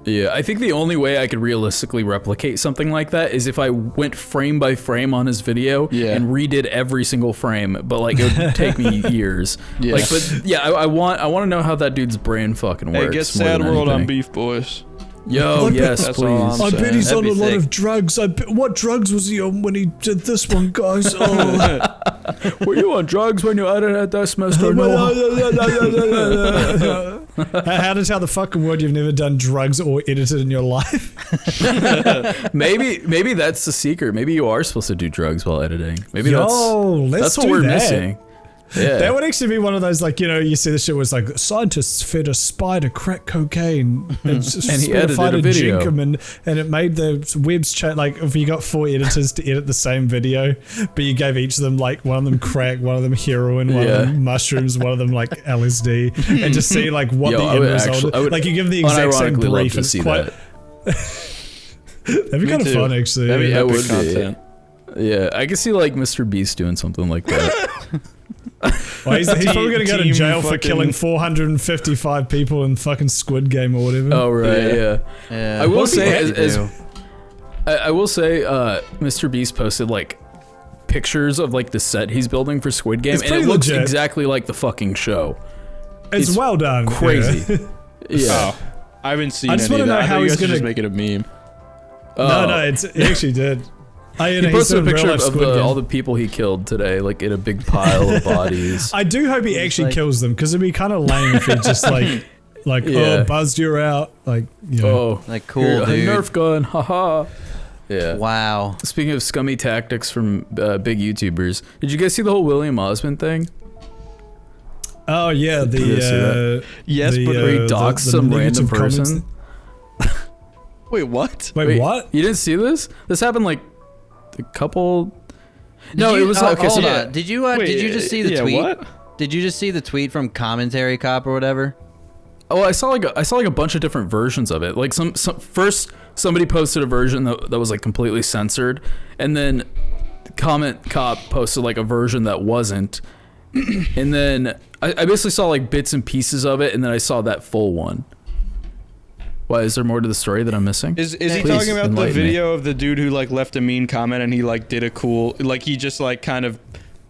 Yeah, I think the only way I could realistically replicate something like that is if I went frame by frame on his video and redid every single frame, but like it would take me years. Yeah. Like, but yeah, I want to know how that dude's brain fucking works. Hey, get more Sad than World on anything. Beef Boys. Yo, yes, That's all please. I'm I bet saying. he's That'd on be a lot sick. of drugs. What drugs was he on when he did this one, guys? Oh. Were you on drugs when you edited that semester? No. How to tell the fucking word you've never done drugs or edited in your life? Maybe that's the secret. Maybe you are supposed to do drugs while editing. Maybe let's that's what do we're that. missing. Yeah. That would actually be one of those, like, you know, you see the shit where it's like, scientists fed a spider crack cocaine and he edited a video. and it made the webs change. Like, if you got 4 editors to edit the same video, but you gave each of them, like, one of them crack, one of them heroin, one of them mushrooms, one of them, like, LSD, and just see, like, what the end result is. Like, you give the exact same unironically love brief. to It's see quite... That'd be kind of too. fun, actually. That'd be That epic would be. content. Yeah, I can see like Mr. Beast doing something like that. Well, he's probably going to go to Team jail for fucking- killing 455 people in fucking Squid Game or whatever. Oh right, Yeah. yeah. Yeah. I will What say, would you do? I will say, Mr. Beast posted like pictures of like the set he's building for Squid Game, It's and it pretty looks legit. exactly like the fucking show. it's well done. Crazy. Yeah. Yeah. Oh, I haven't seen I just any wanna of that. know I how thought you he's guys were just gonna- make it a meme. No, he actually did. He posted a picture of all the people he killed today, like in a big pile of bodies. I do hope he actually like- kills them, because it'd be kind of lame if he just like, Yeah. oh, buzzed you're out. Like, you know. Oh, Like, cool, here, a dude. Nerf gun, haha. Yeah. Wow. Speaking of scummy tactics from big YouTubers, did you guys see the whole William Osmond thing? Oh, yeah, Did you see the... Yes, the, but Where he doxed some random negative comments. person? Wait, what? Wait, what? You didn't see this? This happened like a couple. No, Did it was you, okay. hold So on. Did you just see the yeah, tweet? what? Did you just see the tweet from Commentary Cop or whatever? oh, I saw like a bunch of different versions of it. Like some first somebody posted a version that was like completely censored, and then Comment Cop posted like a version that wasn't, and then I basically saw like bits and pieces of it, and then I saw that full one. Why, is there more to the story that I'm missing? Is he Please talking about the enlighten me. video of the dude who like left a mean comment and he like did a cool, like he just like kind of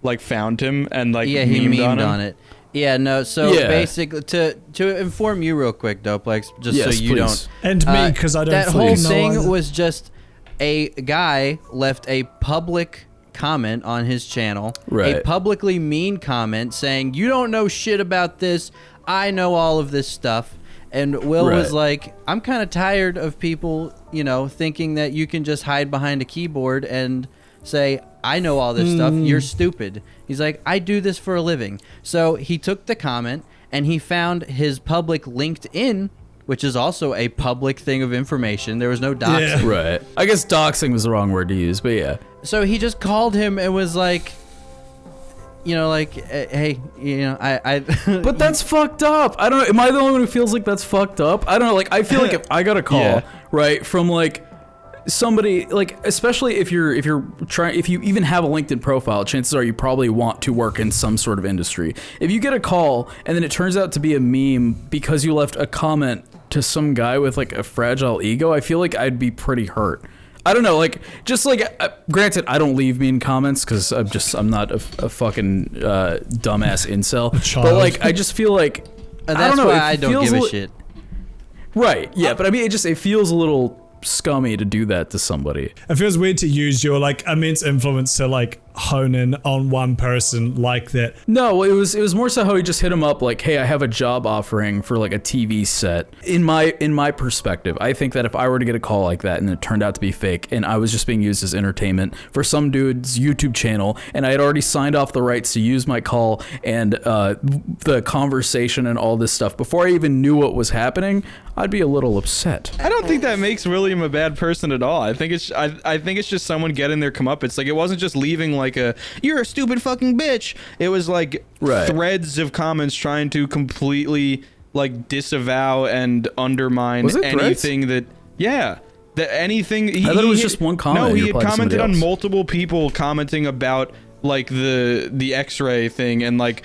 like found him and like Yeah, he memed on him? on it. Yeah, no. So Yeah. basically, to inform you real quick, Doplex, just Yes, so you please. don't. And me, because I don't That fucking whole know thing either. was just a guy left a public comment on his channel, a Right. publicly mean comment saying, "You don't know shit about this. I know all of this stuff." And Will was Right. like, "I'm kind of tired of people, you know, thinking that you can just hide behind a keyboard and say, I know all this stuff. You're stupid." He's like, "I do this for a living." So he took the comment and he found his public LinkedIn, which is also a public thing of information. There was no doxing. Yeah. Right. I guess doxing was the wrong word to use, but yeah. So he just called him and was like, you know, like, hey, you know, I But that's fucked up. I don't know. Am I the only one who feels like that's fucked up? I don't know. Like, I feel like if I got a call, Yeah. right, from like somebody, like, especially if you even have a LinkedIn profile, chances are you probably want to work in some sort of industry. If you get a call and then it turns out to be a meme because you left a comment to some guy with like a fragile ego, I feel like I'd be pretty hurt. I don't know, like, just like, granted, I don't leave mean comments because I'm not a fucking dumbass incel. But like, I just feel like That's I don't know. why It I don't feels give a li- shit. Right? Yeah, but I mean, it feels a little scummy to do that to somebody. It feels weird to use your like immense influence to like hone in on one person like that. No, it was more so how he just hit him up like, hey, I have a job offering for like a TV set. In my perspective, I think that if I were to get a call like that and it turned out to be fake and I was just being used as entertainment for some dude's YouTube channel and I had already signed off the rights to use my call and the conversation and all this stuff before I even knew what was happening, I'd be a little upset. I don't think that makes William a bad person at all. I think it's just someone getting their comeuppance. Like, it wasn't just leaving like a "you're a stupid fucking bitch." It was like threads of comments trying to completely like disavow and undermine anything that anything. I thought it was just one comment. No, he you had replied to commented somebody on else. multiple people commenting about like the X-ray thing and like.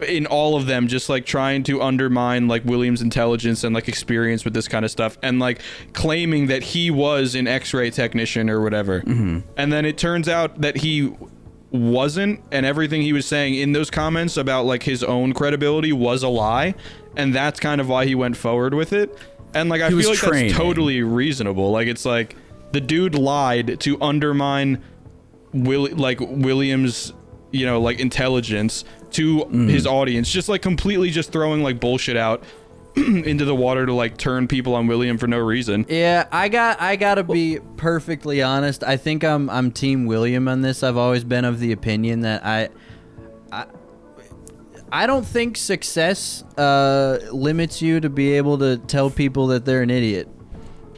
In all of them, just like trying to undermine like William's intelligence and like experience with this kind of stuff, and like claiming that he was an X-ray technician or whatever. And then it turns out that he wasn't, and everything he was saying in those comments about like his own credibility was a lie, and that's kind of why he went forward with it. And like I feel like that's totally reasonable. Like, it's like the dude lied to undermine William's, you know, like intelligence to his audience, just like completely just throwing like bullshit out into the water to like turn people on William for no reason. Yeah, I gotta be perfectly honest. I think I'm Team William on this. I've always been of the opinion that I don't think success limits you to be able to tell people that they're an idiot.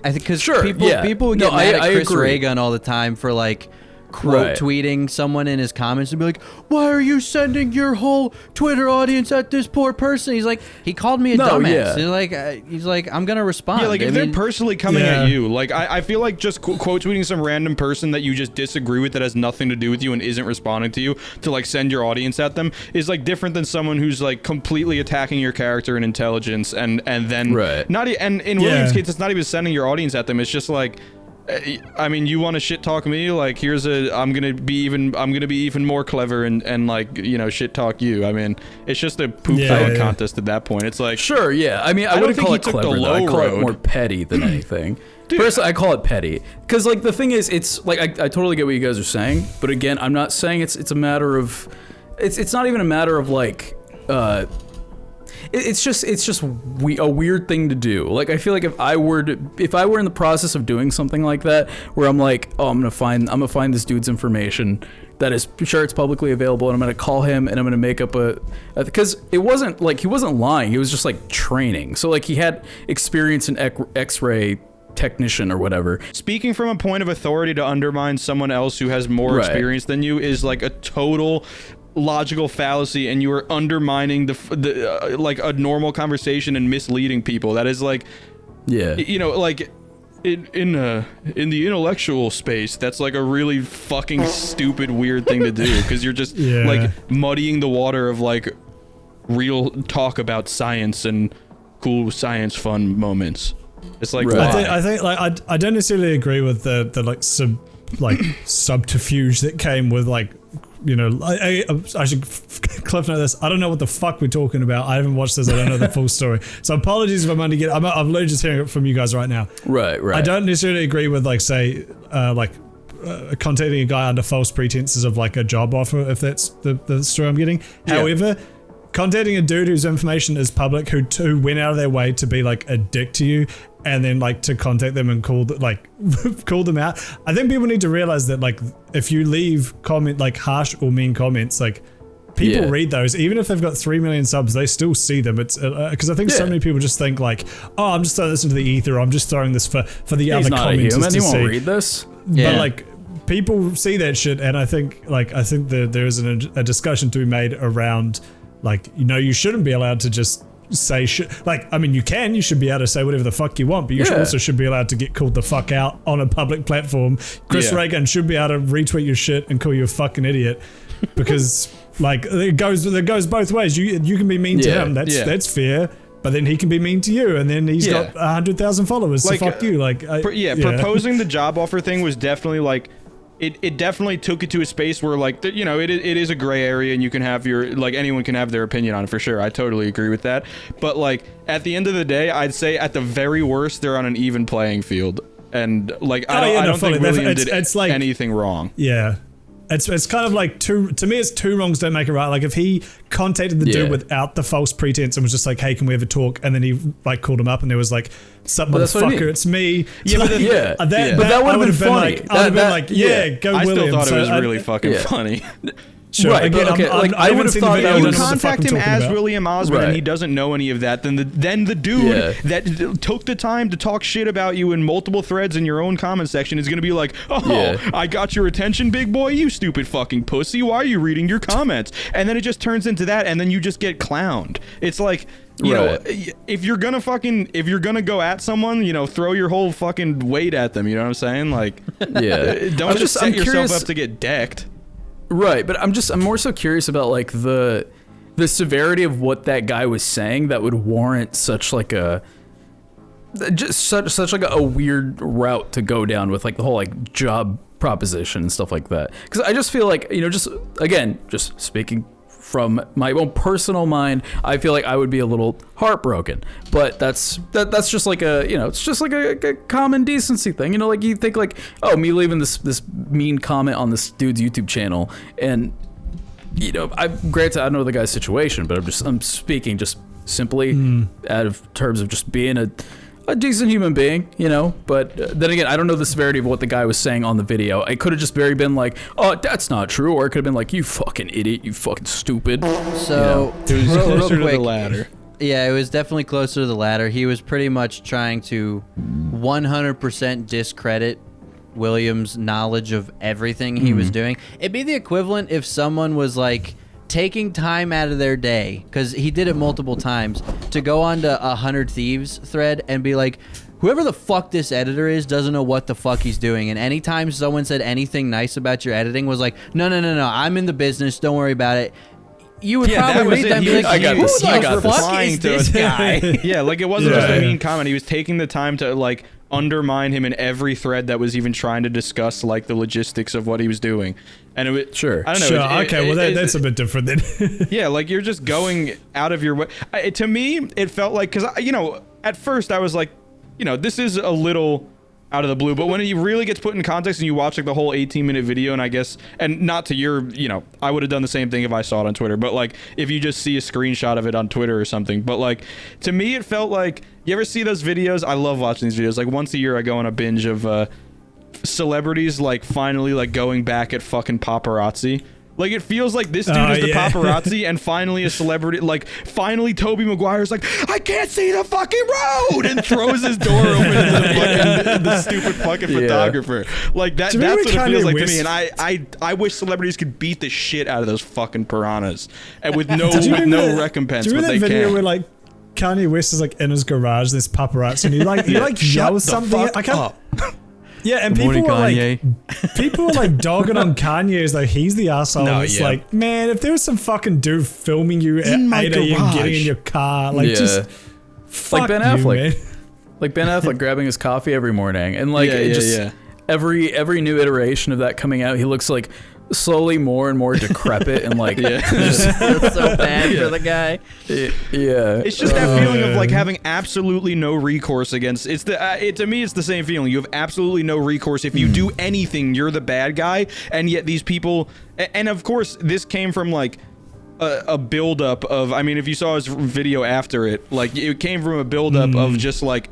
I think because people get mad at Chris Reagan all the time for like quote tweeting someone in his comments and be like, "Why are you sending your whole Twitter audience at this poor person?" He's like, he called me a dumbass. He's like, I'm gonna respond. Yeah, like if they're personally coming at you, like I feel like just quote tweeting some random person that you just disagree with that has nothing to do with you and isn't responding to you to like send your audience at them is like different than someone who's like completely attacking your character and intelligence and then and in William's case, it's not even sending your audience at them. It's just like, I mean, you want to shit talk me? Like, I'm gonna be even more clever and like, you know, shit talk you. I mean, it's just a poop throwing contest at that point. It's like, sure, yeah. I mean, I wouldn't call it clever. I call it more petty than anything. Personally, I call it petty because like the thing is, it's like I totally get what you guys are saying, but again, I'm not saying it's a matter of, it's not even a matter of like. It's just a weird thing to do. Like, I feel like if I were in the process of doing something like that, where I'm like, oh, I'm gonna find this dude's information that is sure it's publicly available, and I'm gonna call him and I'm gonna make up because it wasn't like he wasn't lying. He was just like training. So like he had experience in X-ray technician or whatever. Speaking from a point of authority to undermine someone else who has more experience than you is like a total logical fallacy, and you are undermining the like a normal conversation and misleading people. That is like, you know, like in the intellectual space, that's like a really fucking stupid weird thing to do, because you're just like muddying the water of like real talk about science and cool science fun moments. It's like I think like I don't necessarily agree with the like subterfuge that came with like, you know, I should cliff note this. I don't know what the fuck we're talking about. I haven't watched this. I don't know the full story. So apologies if I'm under get. I'm literally just hearing it from you guys right now. Right. I don't necessarily agree with like say contacting a guy under false pretenses of like a job offer, if that's the story I'm getting. However, contacting a dude whose information is public, who went out of their way to be like a dick to you, and then like to contact them and call them out. I think people need to realize that like if you leave like harsh or mean comments, like people read those, even if they've got 3 million subs, they still see them. It's because I think so many people just think like, oh, I'm just throwing this into the ether. I'm just throwing this for the other commenters to see. He won't read this. But like people see that shit, and I think that there is a discussion to be made around like, you know, you shouldn't be allowed to just say shit. Like, I mean, you should be able to say whatever the fuck you want, but you also should be allowed to get called the fuck out on a public platform. Chris Reagan should be able to retweet your shit and call you a fucking idiot, because like it goes both ways. You can be mean to him. That's fair. but then he can be mean to you, and then he's Yeah. got 100,000 followers. Like, so fuck you. Like, proposing the job offer thing was definitely like, it definitely took it to a space where like, you know, it is a gray area, and you can have your, like, anyone can have their opinion on it for sure. I totally agree with that. But like, at the end of the day, I'd say at the very worst, they're on an even playing field. And like, I don't think William did like, anything wrong. Yeah. It's kind of like to me it's two wrongs don't make it right. Like if he contacted the dude without the false pretense and was just like, hey, can we have a talk? And then he like called him up and there was like, sup motherfucker, it's me. Yeah, but then, but that would have been funny. I would have been like, go I William. still thought it was really fucking funny. Sure. Right, Again, but okay, like, I haven't would've seen the thought video, that I You don't know what the fuck contact I'm him talking as about. William Osborn and Right. he doesn't know any of that, then the dude that took the time to talk shit about you in multiple threads in your own comment section is gonna be like, I got your attention, big boy, you stupid fucking pussy, why are you reading your comments? And then it just turns into that, and then you just get clowned. It's like, you know, if you're gonna go at someone, you know, throw your whole fucking weight at them, you know what I'm saying? Like, don't just set yourself up to get decked. Right, but I'm more so curious about like the severity of what that guy was saying that would warrant such like a such like a weird route to go down with like the whole like job proposition and stuff like that. Because I just feel like, you know, just speaking from my own personal mind, I feel like I would be a little heartbroken. But that's just like a, you know, it's just like a common decency thing. You know, like you think like, oh, me leaving this mean comment on this dude's YouTube channel, and you know, granted I don't know the guy's situation, but I'm speaking just simply out of terms of just being a decent human being, you know, but then again, I don't know the severity of what the guy was saying on the video. It could have just very been like, oh, that's not true, or it could have been like, you fucking idiot, you fucking stupid. So, It was real closer to quick, the latter. Yeah, it was definitely closer to the latter. He was pretty much trying to 100% discredit William's knowledge of everything he was doing. It'd be the equivalent if someone was like taking time out of their day, because he did it multiple times, to go onto a 100 Thieves thread and be like, whoever the fuck this editor is doesn't know what the fuck he's doing. And anytime someone said anything nice about your editing, was like, no, I'm in the business, don't worry about it. You would probably read that and be like, I got who this. the I got this. fuck is this guy? Yeah, like it wasn't just a mean comment. He was taking the time to like undermine him in every thread that was even trying to discuss like the logistics of what he was doing. And it was, Sure. I don't know. Sure. Okay. Well, that's a bit different then. Yeah, like you're just going out of your way. To me, it felt like, because, you know, at first I was like, you know, this is a little out of the blue, but when he really gets put in context and you watch like the whole 18-minute video, and I guess, and not to your, you know, I would have done the same thing if I saw it on Twitter, but like if you just see a screenshot of it on Twitter or something, but like to me it felt like, you ever see those videos? I love watching these videos. Like once a year I go on a binge of celebrities like finally like going back at fucking paparazzi. Like it feels like this dude is the paparazzi, and finally a celebrity, like finally Tobey Maguire's like, I can't see the fucking road, and throws his door open to the stupid fucking photographer. Like that's what it feels like to me. And I wish celebrities could beat the shit out of those fucking piranhas, and with no recompense. Do you But remember they that video can't. where like Kanye West is like in his garage, this paparazzi, and he yells something. I can't. Yeah, and people were like dogging on Kanye as though he's the asshole. No, It's yeah. like, man, if there was some fucking dude filming you at my 8 a.m. garage. getting in your car, like just fuck like Ben you, Affleck. man. Like Ben Affleck grabbing his coffee every morning, and like every new iteration of that coming out, he looks like slowly more and more decrepit and like It's so bad for the guy. It's just that feeling of like having absolutely no recourse against. It's the to me it's the same feeling. You have absolutely no recourse. If you do anything, you're the bad guy, and yet these people. And of course, this came from like a buildup of. I mean, if you saw his video after it, like it came from a buildup of just like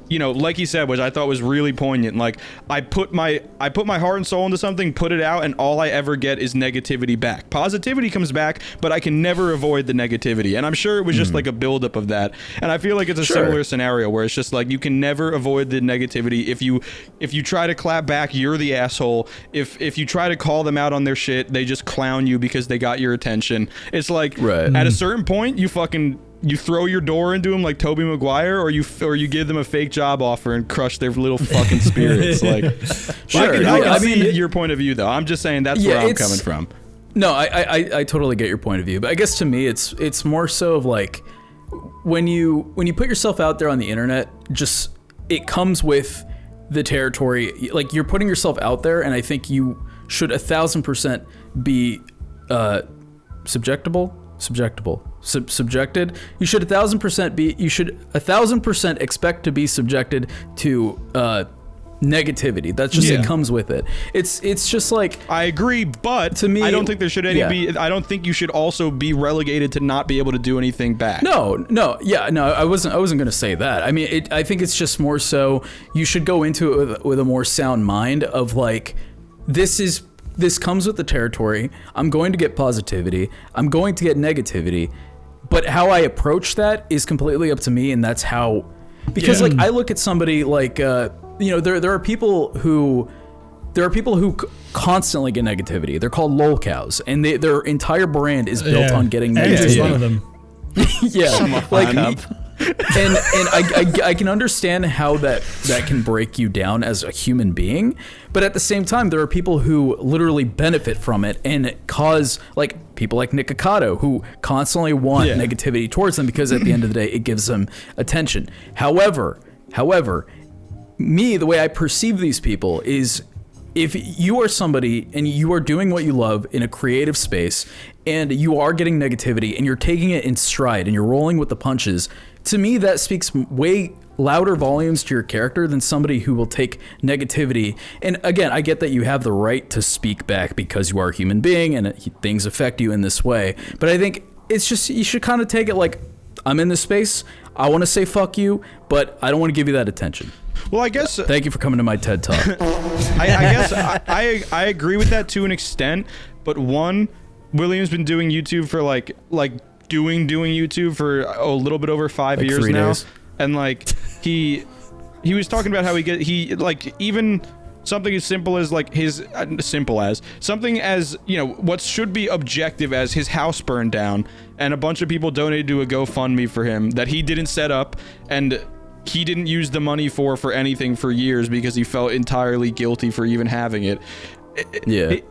you know, like he said, which I thought was really poignant. Like I put my heart and soul into something, put it out, and all I ever get is negativity back. Positivity comes back, but I can never avoid the negativity. And I'm sure it was just like a buildup of that. And I feel like it's a similar scenario where it's just like you can never avoid the negativity. If you try to clap back, you're the asshole. If you try to call them out on their shit, they just clown you because they got your attention. It's like at a certain point, you throw your door into them like Tobey Maguire, or you give them a fake job offer and crush their little fucking spirits. Like, I can see your point of view though. I'm just saying that's where I'm coming from. No, I totally get your point of view, but I guess to me it's more so of like, when you put yourself out there on the internet, just it comes with the territory. Like, you're putting yourself out there, and I think you should 1,000% be subjected. You should 1,000% expect to be subjected to negativity. That's just it comes with it. It's just like, I agree, but to me, I don't think there should be. I don't think you should also be relegated to not be able to do anything back. No. I wasn't gonna say that. I mean, I think it's just more so you should go into it with a more sound mind of like, this comes with the territory. I'm going to get positivity. I'm going to get negativity, but how I approach that is completely up to me, and that's how. Because like, I look at somebody like there are people who constantly get negativity. They're called lol cows, and their entire brand is built on getting Andrew's negativity. one of them. And I can understand how that can break you down as a human being, but at the same time, there are people who literally benefit from it and cause, like people like Nick Akato, who constantly want negativity towards them because at the end of the day, it gives them attention. However, me, the way I perceive these people is, if you are somebody and you are doing what you love in a creative space and you are getting negativity and you're taking it in stride and you're rolling with the punches, to me that speaks way louder volumes to your character than somebody who will take negativity. And again, I get that you have the right to speak back because you are a human being and things affect you in this way, but I think it's just, you should kind of take it like, I'm in this space, I want to say fuck you, but I don't want to give you that attention. Well, I guess. Thank you for coming to my TED Talk. I guess I agree with that to an extent, but one, William's been doing YouTube for like doing YouTube for a little bit over 5 years 3 now, days. and like he was talking about how he like even something as simple as like something as, you know, what should be objective as his house burned down and a bunch of people donated to a GoFundMe for him that he didn't set up, and he didn't use the money for anything for years because he felt entirely guilty for even having it.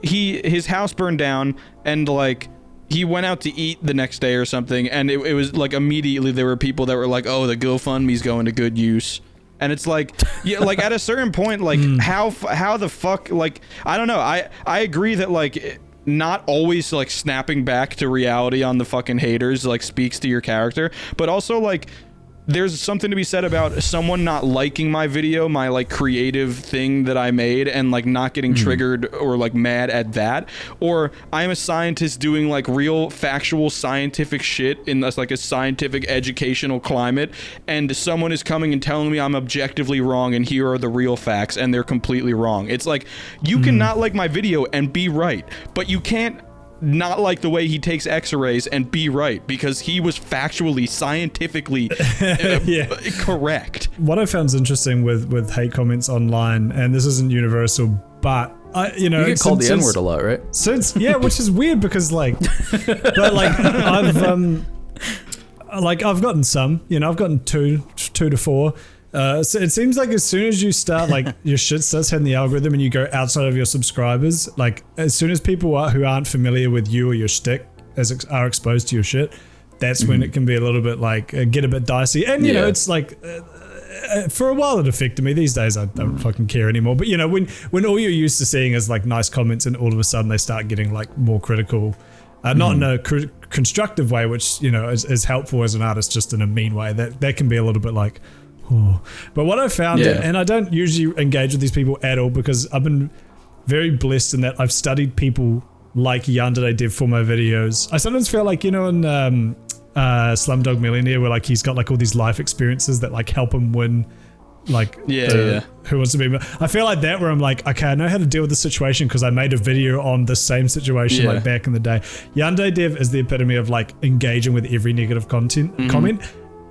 His house burned down, and like he went out to eat the next day or something, and it was like immediately there were people that were like, oh, the GoFundMe's going to good use. And it's like, yeah, like at a certain point, like how the fuck, like, I don't know. I agree that like not always like snapping back to reality on the fucking haters like speaks to your character, but also like there's something to be said about someone not liking my video, my like creative thing that I made, and like not getting triggered or like mad at that. Or I'm a scientist doing like real factual scientific shit in this like a scientific educational climate, and someone is coming and telling me I'm objectively wrong and here are the real facts, and they're completely wrong. It's like, you can not like my video and be right, but you can't not like the way he takes x-rays and be right because he was factually, scientifically correct. What I found is interesting with hate comments online, and this isn't universal, but you get called the N-word a lot, right? Since which is weird because like, but like I've gotten some, you know, I've gotten two to four. So it seems like as soon as you start, like your shit starts hitting the algorithm and you go outside of your subscribers, like as soon as people who aren't familiar with you or your shtick are exposed to your shit, that's when it can be a little bit like get a bit dicey. And you know, it's like for a while it affected me. These days I don't fucking care anymore. But you know, when all you're used to seeing is like nice comments and all of a sudden they start getting like more critical, not in a constructive way, which you know is helpful as an artist, just in a mean way. That can be a little bit like. But what I found, and I don't usually engage with these people at all because I've been very blessed in that I've studied people like Yandere Dev for my videos. I sometimes feel like, you know, in Slumdog Millionaire, where like he's got like all these life experiences that like help him win, like Who Wants to Be. I feel like that, where I'm like, okay, I know how to deal with the situation because I made a video on the same situation like back in the day. Yandere Dev is the epitome of like engaging with every negative comment,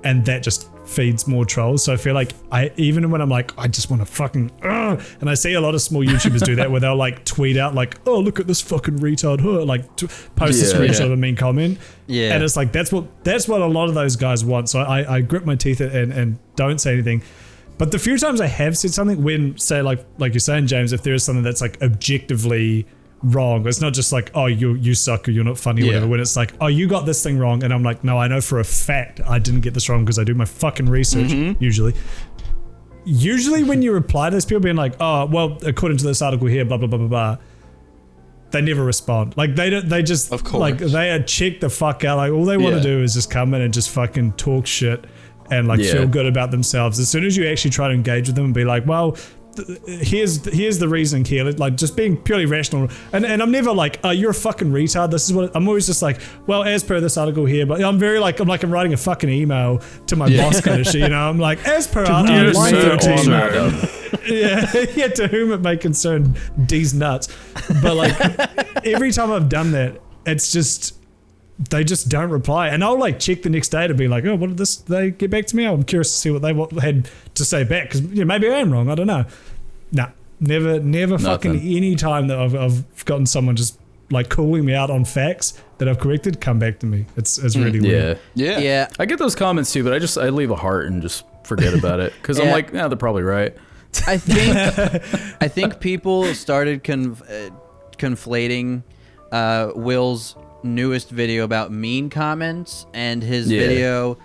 and that just feeds more trolls. So I feel like even when I'm like, I just want to fucking and I see a lot of small YouTubers do that, where they'll like tweet out like, oh, look at this fucking retard, like post a screenshot of a mean comment, and it's like that's what a lot of those guys want. So I grip my teeth and don't say anything. But the few times I have said something, when say like you're saying, James, if there is something that's like objectively wrong. It's not just like, oh, you suck or you're not funny or Yeah. whatever. When it's like, oh, you got this thing wrong, and I'm like, no, I know for a fact I didn't get this wrong because I do my fucking research usually. Usually when you reply to those people being like, oh, well, according to this article here, blah blah blah blah blah, they never respond. Like they just Of course. like they are checked the fuck out. Like all they want to Yeah. do is just come in and just fucking talk shit and like Yeah. feel good about themselves. As soon as you actually try to engage with them and be like, well, here's the reason here, like just being purely rational, and I'm never like, oh, you're a fucking retard, this is what I'm always just like, well, as per this article here, but I'm very like I'm writing a fucking email to my boss kind of shit, you know. I'm like, as per dear line sir, 13, madam. yeah, to whom it may concern, D's nuts. But like every time I've done that, it's just they just don't reply, and I'll like check the next day to be like, oh, what did they get back to me? I'm curious to see what they had to say back, because maybe I am wrong, I don't know. Nah, never fucking any time that I've gotten someone just like calling me out on facts that I've corrected come back to me. It's really weird. Yeah. Yeah. I get those comments too, but I leave a heart and just forget about it because I'm Yeah. like, yeah, they're probably right. I think people started conflating Will's newest video about mean comments and his Yeah. video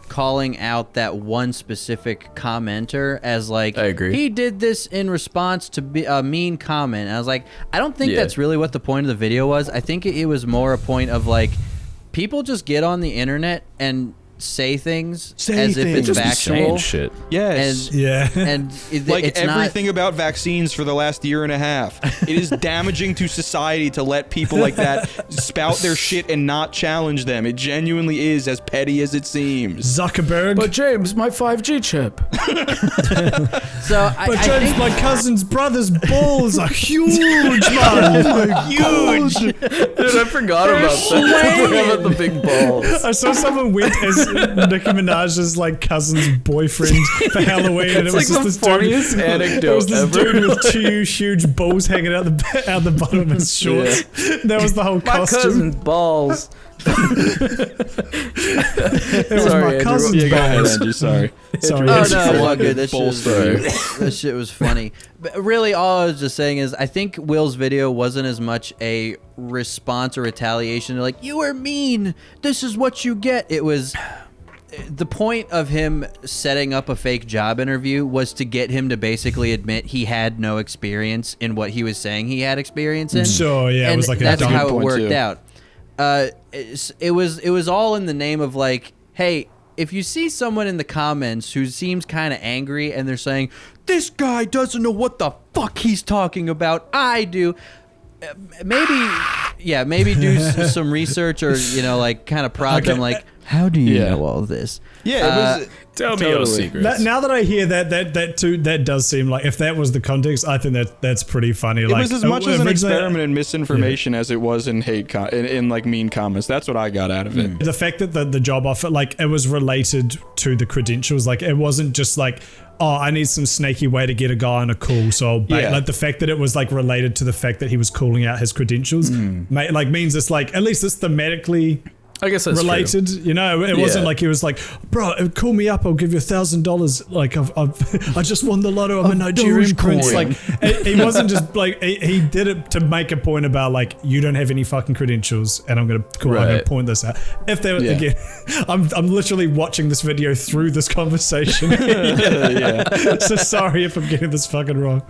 calling out that one specific commenter as like, I agree. he did this in response to a mean comment. And I was like, I don't think Yeah. that's really what the point of the video was. I think it was more a point of like, people just get on the internet and say things as if it's Just be saying factual. shit. Yes. Yeah. And Like it's everything about vaccines for the last year and a half. It is damaging to society to let people like that spout their shit and not challenge them. It genuinely is as petty as it seems. Zuckerberg. But James, my 5G chip. so But I James, think my cousin's brother's balls are huge, man. Huge. Dude, I forgot about that. I forgot about the big balls. I saw someone went as Nicki Minaj's like cousin's boyfriend for Halloween, and it It's was like just the this funniest dude. anecdote It was this ever. dude with two huge balls hanging out the bottom of his shorts. That was the whole My costume. cousin's balls. It was Sorry, my Andrew. cousin's Yeah, go ahead, balls. Andrew. Sorry. Sorry. Oh Andrew. no, it's all good. That shit, Bolster. that shit was funny. But really, all I was just saying is, I think Will's video wasn't as much a response or retaliation to like, you were mean, this is what you get. It was the point of him setting up a fake job interview was to get him to basically admit he had no experience in what he was saying he had experience in. Sure, yeah, it and was like a that's dumb how it point, worked too. out. It was all in the name of like, hey, if you see someone in the comments who seems kind of angry and they're saying, this guy doesn't know what the fuck he's talking about, I do. Maybe do some research, or like kind of prod them like, how do you Yeah. know all this? Yeah, it was. Tell me your Totally. secrets. Now that I hear that too, that does seem like, if that was the context, I think that's pretty funny. It like, was as much as an originally- experiment in misinformation as it was in in like mean comments. That's what I got out of it. The fact that the job offer, like, it was related to the credentials. Like, it wasn't just like, oh, I need some snaky way to get a guy on a call, so I'll bait. Yeah. Like, the fact that it was like related to the fact that he was calling out his credentials, means it's like, at least it's thematically I guess that's related. true. It wasn't Yeah. like he was like, bro, call me up, I'll give you $1,000. Like, I just won the lotto, I'm a Nigerian prince. Like, he wasn't just like, he did it to make a point about like, you don't have any fucking credentials, and I'm gonna Right. point this out. If there Yeah. again, I'm literally watching this video through this conversation. So sorry if I'm getting this fucking wrong.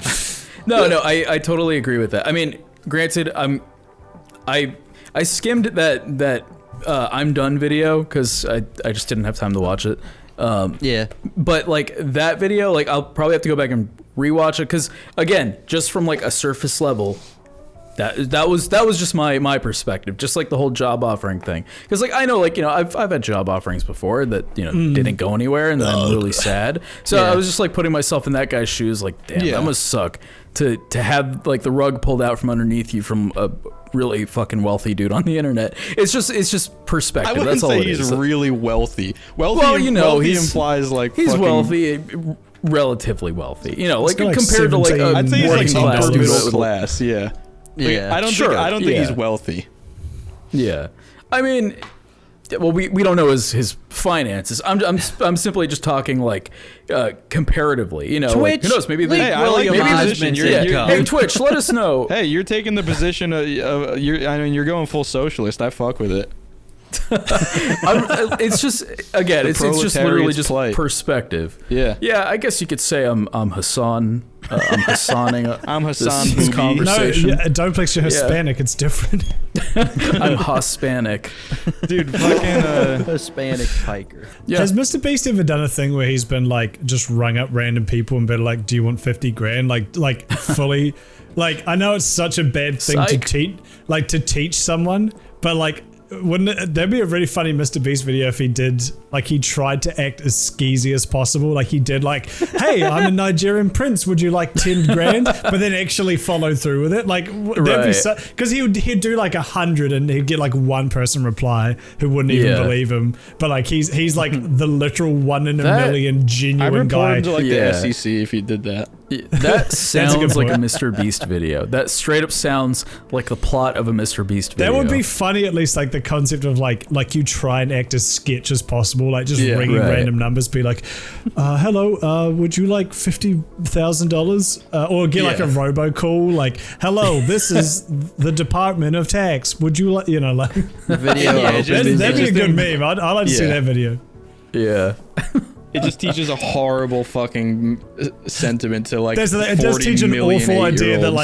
No, I totally agree with that. I mean, granted, I skimmed that I'm done video because I just didn't have time to watch it. Yeah. But like that video, like I'll probably have to go back and rewatch it because again, just from like a surface level, that was just my perspective, just like the whole job offering thing. Because like I know, like I've had job offerings before that didn't go anywhere, and then I'm really sad. So Yeah. I was just like putting myself in that guy's shoes, like damn, Yeah. that must suck to have like the rug pulled out from underneath you from a really fucking wealthy dude on the internet. It's just perspective. I wouldn't That's all say it he's is. really wealthy. Wealthy, Well, wealthy he's- implies like He's fucking- wealthy, relatively wealthy. Like got, like, compared to like 17 a I'd say he's like working class upper dude. middle class. Yeah. Like, Yeah. I don't Sure, think yeah. he's wealthy. Yeah, I mean, well, we don't know his finances. I'm simply just talking like comparatively. You know, like, Twitch. who knows? Maybe they, Hey, I like William your Osmond's position. You're- yeah. Hey, Twitch, let us know. Hey, you're taking the position of you're going full socialist. I fuck with it. It's just again, it's just literally proletariat's just plight. perspective. Yeah. Yeah, I guess you could say I'm Hassan. I'm Hassaning. I'm Hassan this Booby. No, conversation. don't flex your Hispanic. It's different. I'm Hispanic. Dude, fucking Hispanic hiker. Yeah. Has Mr. Beast ever done a thing where he's been like just rung up random people and been like, "Do you want 50 grand?" Like fully. Like, I know it's such a bad thing Psych. to teach someone, but like, wouldn't it, that'd be a really funny Mr. Beast video if he did, like, he tried to act as skeezy as possible. Like, he did, like, "Hey, I'm a Nigerian prince. Would you like 10 grand?" But then actually followed through with it. Like, that'd be Right. so, because he'd do like 100 and he'd get like one person reply who wouldn't even Yeah. believe him. But like, he's like the literal 1 in a That- million I genuine report guy. him to like Yeah. the SEC if he did that. That sounds like a point. Mr. Beast video. That straight up sounds like the plot of a Mr. Beast video. That would be funny, at least, like the concept of like you try and act as sketch as possible, like just Yeah. ringing Right. random numbers, be like, "Hello, would you like $50,000?" Or get like a Yeah. robocall, like, "Hello, this is the Department of Tax. Would you like, like?" The video. Yeah, opens. just- That'd be a just good in- meme. I'd like to see Yeah. that video. Yeah. It just teaches a horrible fucking sentiment to like. It does 40 teach an million awful idea that 8-year-olds.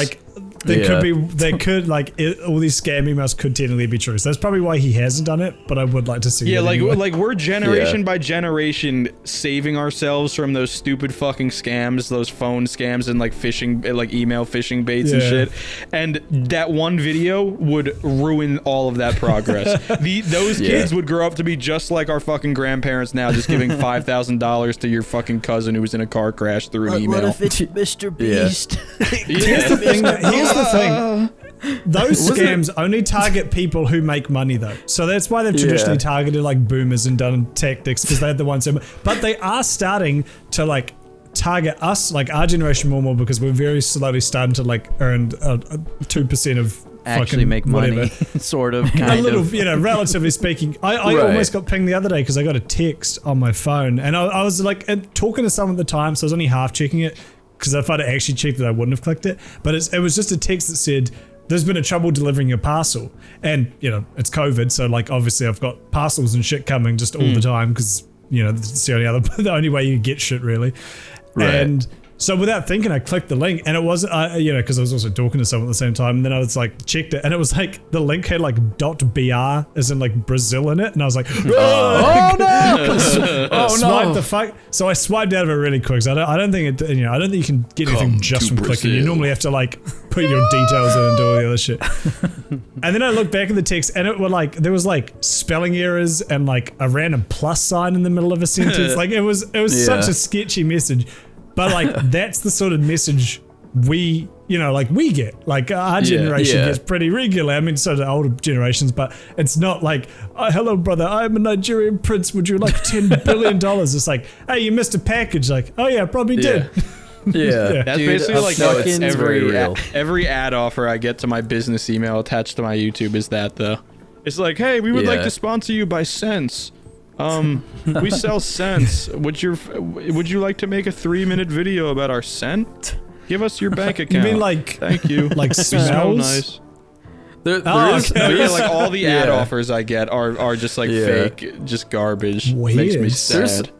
like all these scam emails could technically be true. So that's probably why he hasn't done it. But I would like to see. Yeah, that like anyway. like we're generation Yeah. by generation saving ourselves from those stupid fucking scams, those phone scams and like phishing, like email phishing baits and Yeah. shit. And that one video would ruin all of that progress. Those Yeah. kids would grow up to be just like our fucking grandparents now, just giving $5,000 to your fucking cousin who was in a car crash through an email. it's Mr. Yeah. Beast? Here's the thing. Those scams only target people who make money, though. So that's why they've traditionally Yeah. targeted like boomers and done tactics, because they're the ones who. But they are starting to like target us, like our generation, more and more, because we're very slowly starting to like earn 2% of Actually fucking make whatever. money, sort of, A kind little, of. relatively speaking. I Right. almost got pinged the other day because I got a text on my phone, and I was like talking to someone at the time, so I was only half checking it, because if I'd actually checked it, I wouldn't have clicked it. But it was just a text that said, "There's been a trouble delivering your parcel," and it's COVID, so like obviously I've got parcels and shit coming just all the time, because it's the only way you get shit, really. Right. And so without thinking, I clicked the link, and it wasn't, because I was also talking to someone at the same time, and then I was like, checked it, and it was like, the link had like .br, as in like Brazil in it, and I was like, oh no! Swipe the fuck. So I swiped out of it really quick. So I don't think it, I don't think you can get anything Come just to from clicking. You Brazil. normally have to like put your details in and do all the other shit. And then I looked back at the text, and it were like, there was like spelling errors and like a random plus sign in the middle of a sentence. Like it was such a sketchy message. But like that's the sort of message we get. Like our generation Yeah. gets pretty regular. I mean, so do older generations, but it's not like, "Hello, brother, I'm a Nigerian prince. Would you like $10 billion?" It's like, "Hey, you missed a package." Like, "Oh yeah, probably did." Yeah. That's Dude, basically like no, it's very real. every ad offer I get to my business email attached to my YouTube is that though. It's like, "Hey, we would like Yeah. to sponsor you by Sense. We sell scents. Would you like to make a 3-minute video about our scent? Give us your bank account." You mean like Thank you. like So smells? nice. There Oh, is, okay. But yeah, like all the ad Yeah. offers I get are just like Yeah. fake, just garbage. Makes me Weird. sad.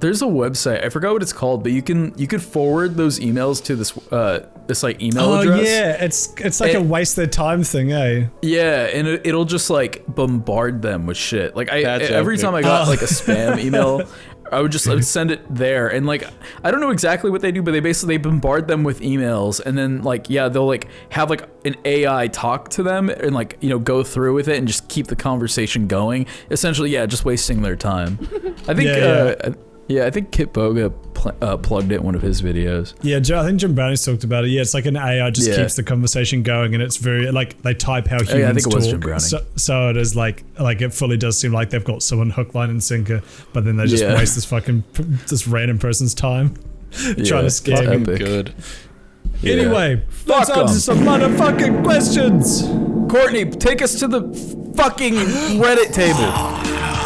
There's a website. I forgot what it's called, but you could forward those emails to this like email Oh address. yeah, it's like a It- waste their time thing, eh? Yeah, and it'll just like bombard them with shit. Like That's every epic. time I got like a spam email, I would send it there, and like I don't know exactly what they do, but they bombard them with emails, and then like they'll like have like an AI talk to them and like go through with it and just keep the conversation going. Essentially, just wasting their time. I think I think Kit Boga plugged it in one of his videos. Yeah, I think Jim Brownie's talked about it. Yeah, it's like an AI just Yeah. keeps the conversation going, and it's very like they type how humans I think it was talk. Jim Browning. So it is like it fully does seem like they've got someone hook, line, and sinker, but then they just Yeah. waste this random person's time trying to scam it's him. epic. Good. Yeah. Anyway, let's Fuck answer 'em. some motherfucking questions. Courtney, take us to the fucking Reddit table.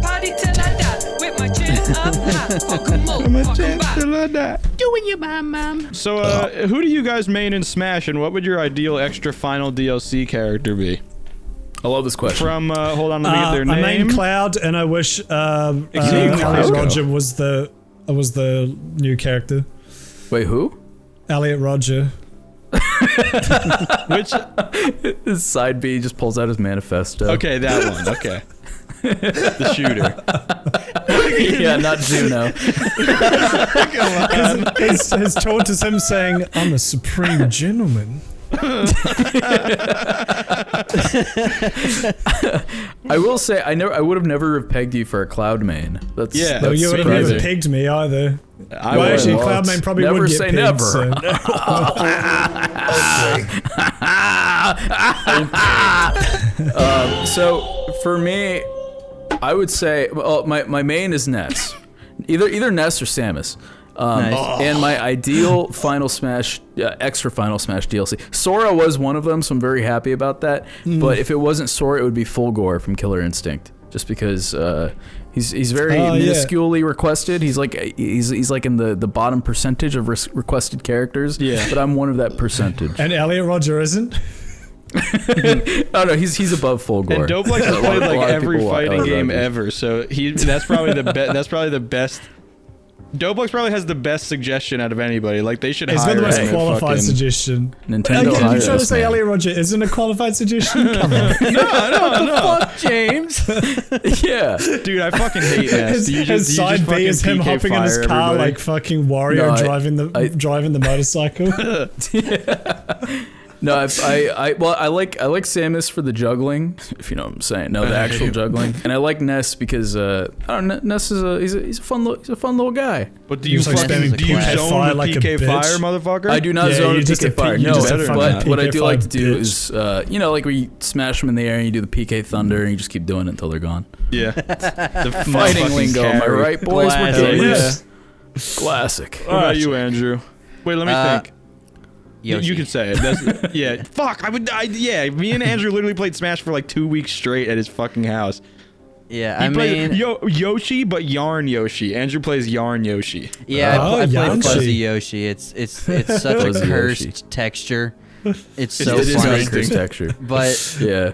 Party till I die with my chin up high. Fuck 'em up, fuck 'em back. Doing your mom. So, who do you guys main in Smash, and what would your ideal extra final DLC character be? I love this question. From, hold on, let me get their I name. main Cloud, and I wish Cloud. Elliot Roger was the new character. Wait, who? Elliot Roger. Which? His side B just pulls out his manifesto. Okay, that one. Okay. The shooter. Yeah, not Juno. His taunt is him saying, "I'm a supreme gentleman." I will say, I would have never pegged you for a Cloud main. That's Yeah. No, that's you would have surprising. never pegged me either. I Well, would. actually, Well, Cloud it's Main probably never would get say pegged, never. so- So for me, I would say, well, my main is Ness, either Ness or Samus. Nice. And my ideal Final Smash, extra Final Smash DLC. Sora was one of them, so I'm very happy about that. But if it wasn't Sora, it would be Fulgore from Killer Instinct, just because he's very Oh, yeah. minusculely requested. He's like in the bottom percentage of requested characters. Yeah. But I'm one of that percentage. And Elliot Roger isn't. Oh no, he's above Fulgore. And Doplex has A lot played of like every people fighting like game that. ever, so that's probably the best. Doplex probably has the best suggestion out of anybody. Like they should He's hire got the most him to qualified fucking- suggestion. Nintendo Are you hires trying to this say man. Elliot Roger isn't a qualified suggestion? Come on. Fuck James. Yeah. Dude, I fucking hate Ness. His side B is him hopping in his car like fucking Wario No, driving the motorcycle. No, I like Samus for the juggling, if you know what I'm saying. No, the actual juggling, and I like Ness because I don't know, Ness is he's a fun little guy. But do you He's like fucking spamming do you PK zone fire with like a PK bitch. fire, motherfucker? I do not Yeah, zone you with just PK a fire. you No, just a better fucking but what I PK do like to fire do bitch. is, like where you smash them in the air and you do the PK thunder and you just keep doing it until they're gone. Yeah. The Fighting motherfucking lingo, am I carry. right, boys? We're Classic. gamers. Classic. What about you, Andrew? Wait, let me think. Yoshi. You can say it. That's, yeah. Fuck. Yeah. Me and Andrew literally played Smash for like 2 weeks straight at his fucking house. Yeah, He I played mean, Yoshi, but Yarn Yoshi. Andrew plays Yarn Yoshi. yeah, I play Yoshi. Fuzzy Yoshi. It's such a Fuzzy cursed Yoshi. texture. It's so it is funny. very Cursed texture. But Yeah.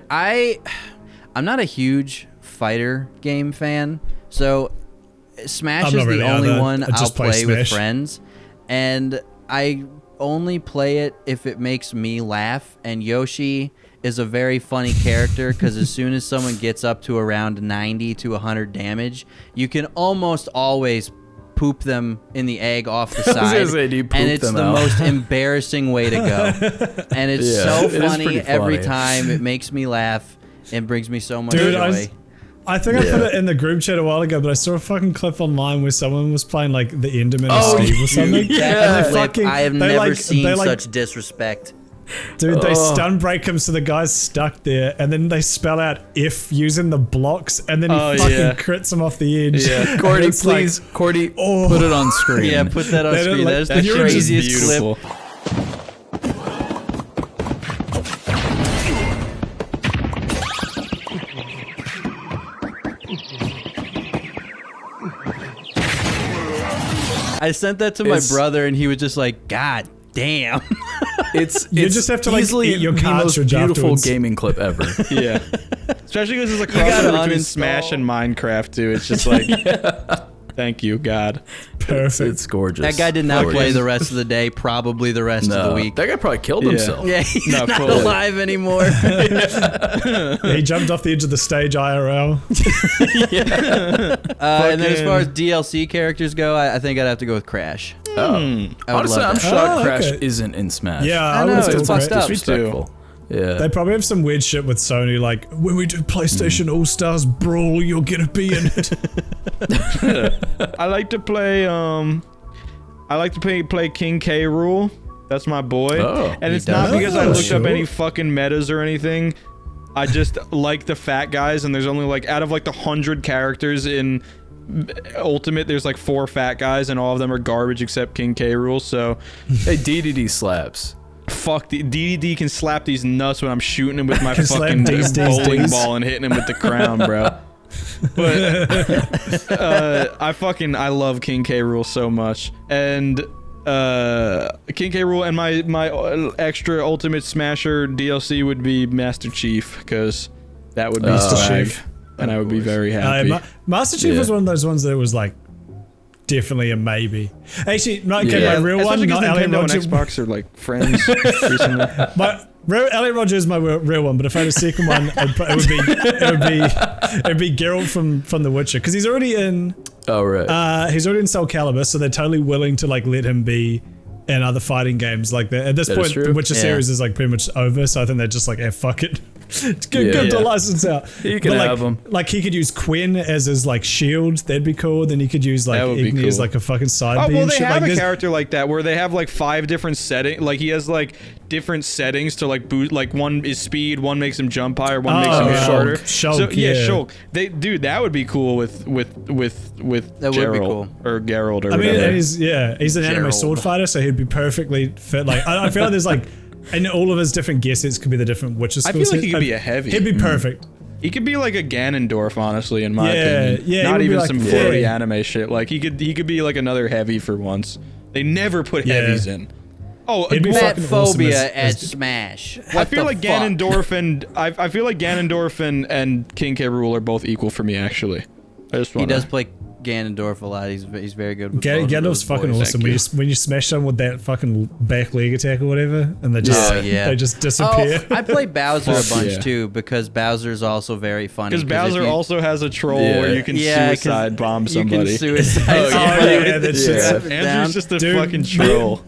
I'm not a huge fighter game fan, so Smash I'm is not the really only either. one I just I'll play play with Smash. friends, and I only play it if it makes me laugh. And Yoshi is a very funny character because as soon as someone gets up to around 90 to 100 damage, you can almost always poop them in the egg off the was gonna side, say, do you poop and it's them the out? most embarrassing way to go. And it's Yeah, so it is funny pretty every funny. time. It makes me laugh and brings me so much Dude, joy. I think I put it in the group chat a while ago, but I saw a fucking clip online where someone was playing like the Enderman Oh, or Steve or something. yeah. And they Clip, fucking, I have they never like, seen they like, such disrespect. Dude, they stun break him so the guy's stuck there, and then they spell out "if" using the blocks, and then he Oh, fucking yeah. crits him off the edge. Yeah. Cordy, It's like- please, Cordy, Oh. put it on screen. Yeah, put that on They don't screen. like- That is that the you're just craziest clip. Beautiful. I sent that to my It's- brother, and he was just like, "God damn!" It's You it's just have to, like, easily eat your the most cartridge beautiful afterwards. gaming clip ever. Yeah. Especially because it's a gotta crossover between uninstall. Smash and Minecraft too. It's just like, thank you, God. Perfect. It's gorgeous. That guy did not Gorgeous. play the rest of the day. Probably the rest of No, the week. that guy probably killed Yeah. himself. Yeah, he's No, not fully. alive anymore. He jumped off the edge of the stage IRL. And then as far as Fucking- DLC characters go, I think I'd have to go with Crash. Oh. I would Honestly, love I'm that. shocked Oh, Crash okay. isn't in Smash. Yeah, I I know, would it's still fucked great. up. Me too. Disrespectful. Yeah. They probably have some weird shit with Sony, like when we do PlayStation All Stars Brawl, you're gonna be in it. I like to play play King K. Rool. That's my boy. Oh. And He it's not does? because I Oh, looked up sure. any fucking metas or anything. I just like the fat guys, and there's only like out of like the 100 characters in Ultimate, there's like 4 fat guys, and all of them are garbage except King K. Rool. So Hey, DDD slaps. fuck, DDD can slap these nuts when I'm shooting him with my Can slap fucking these bowling Ds. ball and hitting him with the crown, bro. But I love King K. Rool so much, and King K. Rool and my extra Ultimate Smasher DLC would be Master Chief, because that would be Master swag, Chief. and I would be very happy. Master Chief Yeah. was one of those ones that was like definitely a maybe. Actually, no, okay, Yeah. my real one, Especially 'cause not Elliot Nintendo and Roger. Xbox are like friends recently. Elliot Roger is my real one, but if I had a second one, it'd be Geralt from The Witcher, because he's already in Oh right. he's already in Soul Calibur, so they're totally willing to like let him be in other fighting games like that. At this That is point, true. the Witcher Yeah. series is like pretty much over, so I think they're just like, fuck it. Give Yeah. the license out. You can But, like, have him. Like he could use Quen as his like shield. That'd be cool. Then he could use like That would be Igni as cool. like a fucking side Oh beam. well, they shit. have Like, a there's- character like that where they have like 5 different settings. Like he has like different settings to like boot. Like one is speed, one makes him jump higher, one makes him Oh, hit Shulk. harder. Shulk, so yeah, yeah. Shulk. That would be cool with That would be Geralt cool. or Geralt or I mean, whatever. he's an anime Gerald. sword fighter, so he'd be perfectly fit. Like I feel like there's like, and all of his different gear sets could be the different Witcher I skill feel like he sets. could be a heavy. He'd be perfect. He could be like a Ganondorf, honestly, in my Yeah, opinion. yeah, he Not would be even like- some yeah. floaty anime shit. Like he could be like another heavy for once. They never put Yeah. heavies in. Oh, It'd be well, fucking Fat phobia awesome at Smash. I What feel the like fuck? Ganondorf and I feel like Ganondorf and King K. Rool are both equal for me, actually. I just He want does play Ganondorf a lot. He's very good with both of Gandalf's those fucking boys. awesome. Thank When you smash them with that fucking back leg attack or whatever, and they just Oh, yeah. they just disappear. Oh, I play Bowser a Fuck bunch yeah. too, because Bowser's also very funny. because if Bowser you- also has a troll Yeah. where you can 'cause suicide bomb You somebody. can suicide Oh, somebody yeah, with that the shit's- up and down. Andrew's just a Dude, fucking me- troll.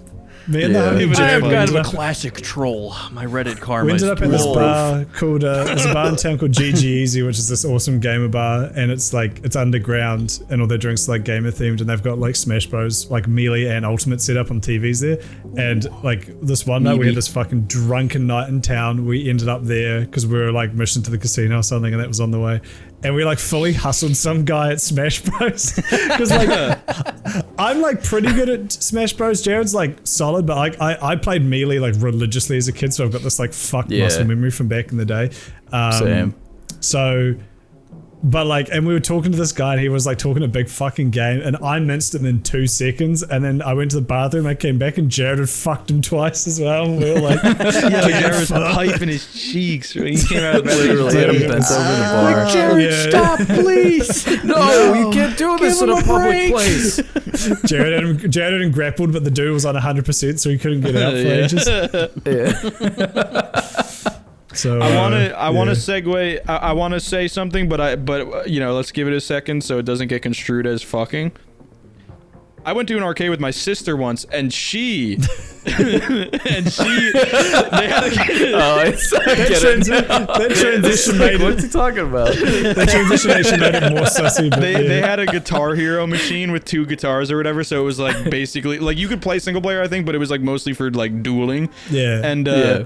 Me and Yeah. the homie It was Jared, fun. we ended up- classic troll. My Reddit karma. we ended up at this bar called there's a bar in town called GG Easy, which is this awesome gamer bar, and it's like it's underground, and all their drinks are like gamer themed, and they've got like Smash Bros, like Melee and Ultimate set up on TVs there. And like this one night we had this fucking drunken night in town. We ended up there because we were like mission to the casino or something, and that was on the way. And we like fully hustled some guy at Smash Bros. Because like I'm like pretty good at Smash Bros. Jared's like solid, but like I played Melee like religiously as a kid, so I've got this like fucked Yeah. muscle memory from back in the day. Same. So, but like, and we were talking to this guy, and he was like talking a big fucking game, and I minced him in 2 seconds, and then I went to the bathroom, I came back, and Jared had fucked him twice as well. And we were like, Yeah, Jared was piping his cheeks. Right? He came out of bed. Literally had him bent over the bar. Jared, stop, please. No, you can't do this in a public place. Jared had him grappled, but the dude was on 100%, so he couldn't get out for Yeah. ages. Yeah. So I want to yeah. segue. I want to say something, but you know, let's give it a second so it doesn't get construed as fucking. I went to an arcade with my sister once, and they had That transition made What's it. he talking about? That transition actually made it more sussy. But they yeah. had a Guitar Hero machine with 2 guitars or whatever, so it was like basically like you could play single player, I think, but it was like mostly for like dueling. Yeah. And Yeah.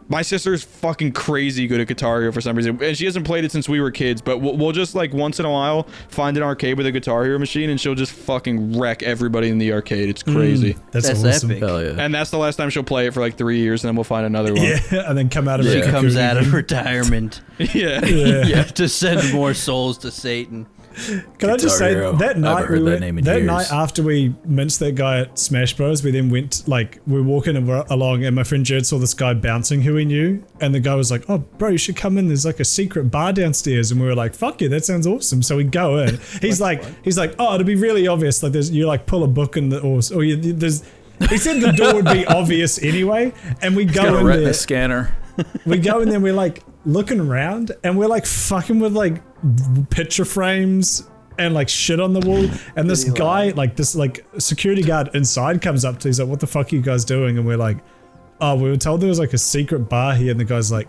my sister's fucking crazy good at Guitar Hero for some reason, and she hasn't played it since we were kids. But we'll just like once in a while find an arcade with a Guitar Hero machine, and she'll just fucking wreck everybody in the arcade. It's crazy. That's That's awesome. epic. Hell yeah. And that's the last time she'll play it for like 3 years, and then we'll find another one. Yeah, and then come out of She it. He comes out of retirement. Yeah. Yeah. To send more souls to Satan. Can I just Guitar say Hero. that I night haven't heard that name in years. night after we minced that guy at Smash Bros, we then went like we were walking along, and my friend Jared saw this guy bouncing who he knew, and the guy was like, "Oh, bro, you should come in. There's like a secret bar downstairs." And we were like, "Fuck yeah, that sounds awesome." So we go in. He's like, "Oh, it'll be really obvious. Like, you like pull a book and there's." He said the door would be obvious anyway, and we Got go a in retina there. scanner. We go in there, we're like looking around, and we're like fucking with like picture frames and like shit on the wall. And this guy, like this like security guard inside comes up to, he's like, "What the fuck are you guys doing?" And we're like, "Oh, we were told there was like a secret bar here." And the guy's like,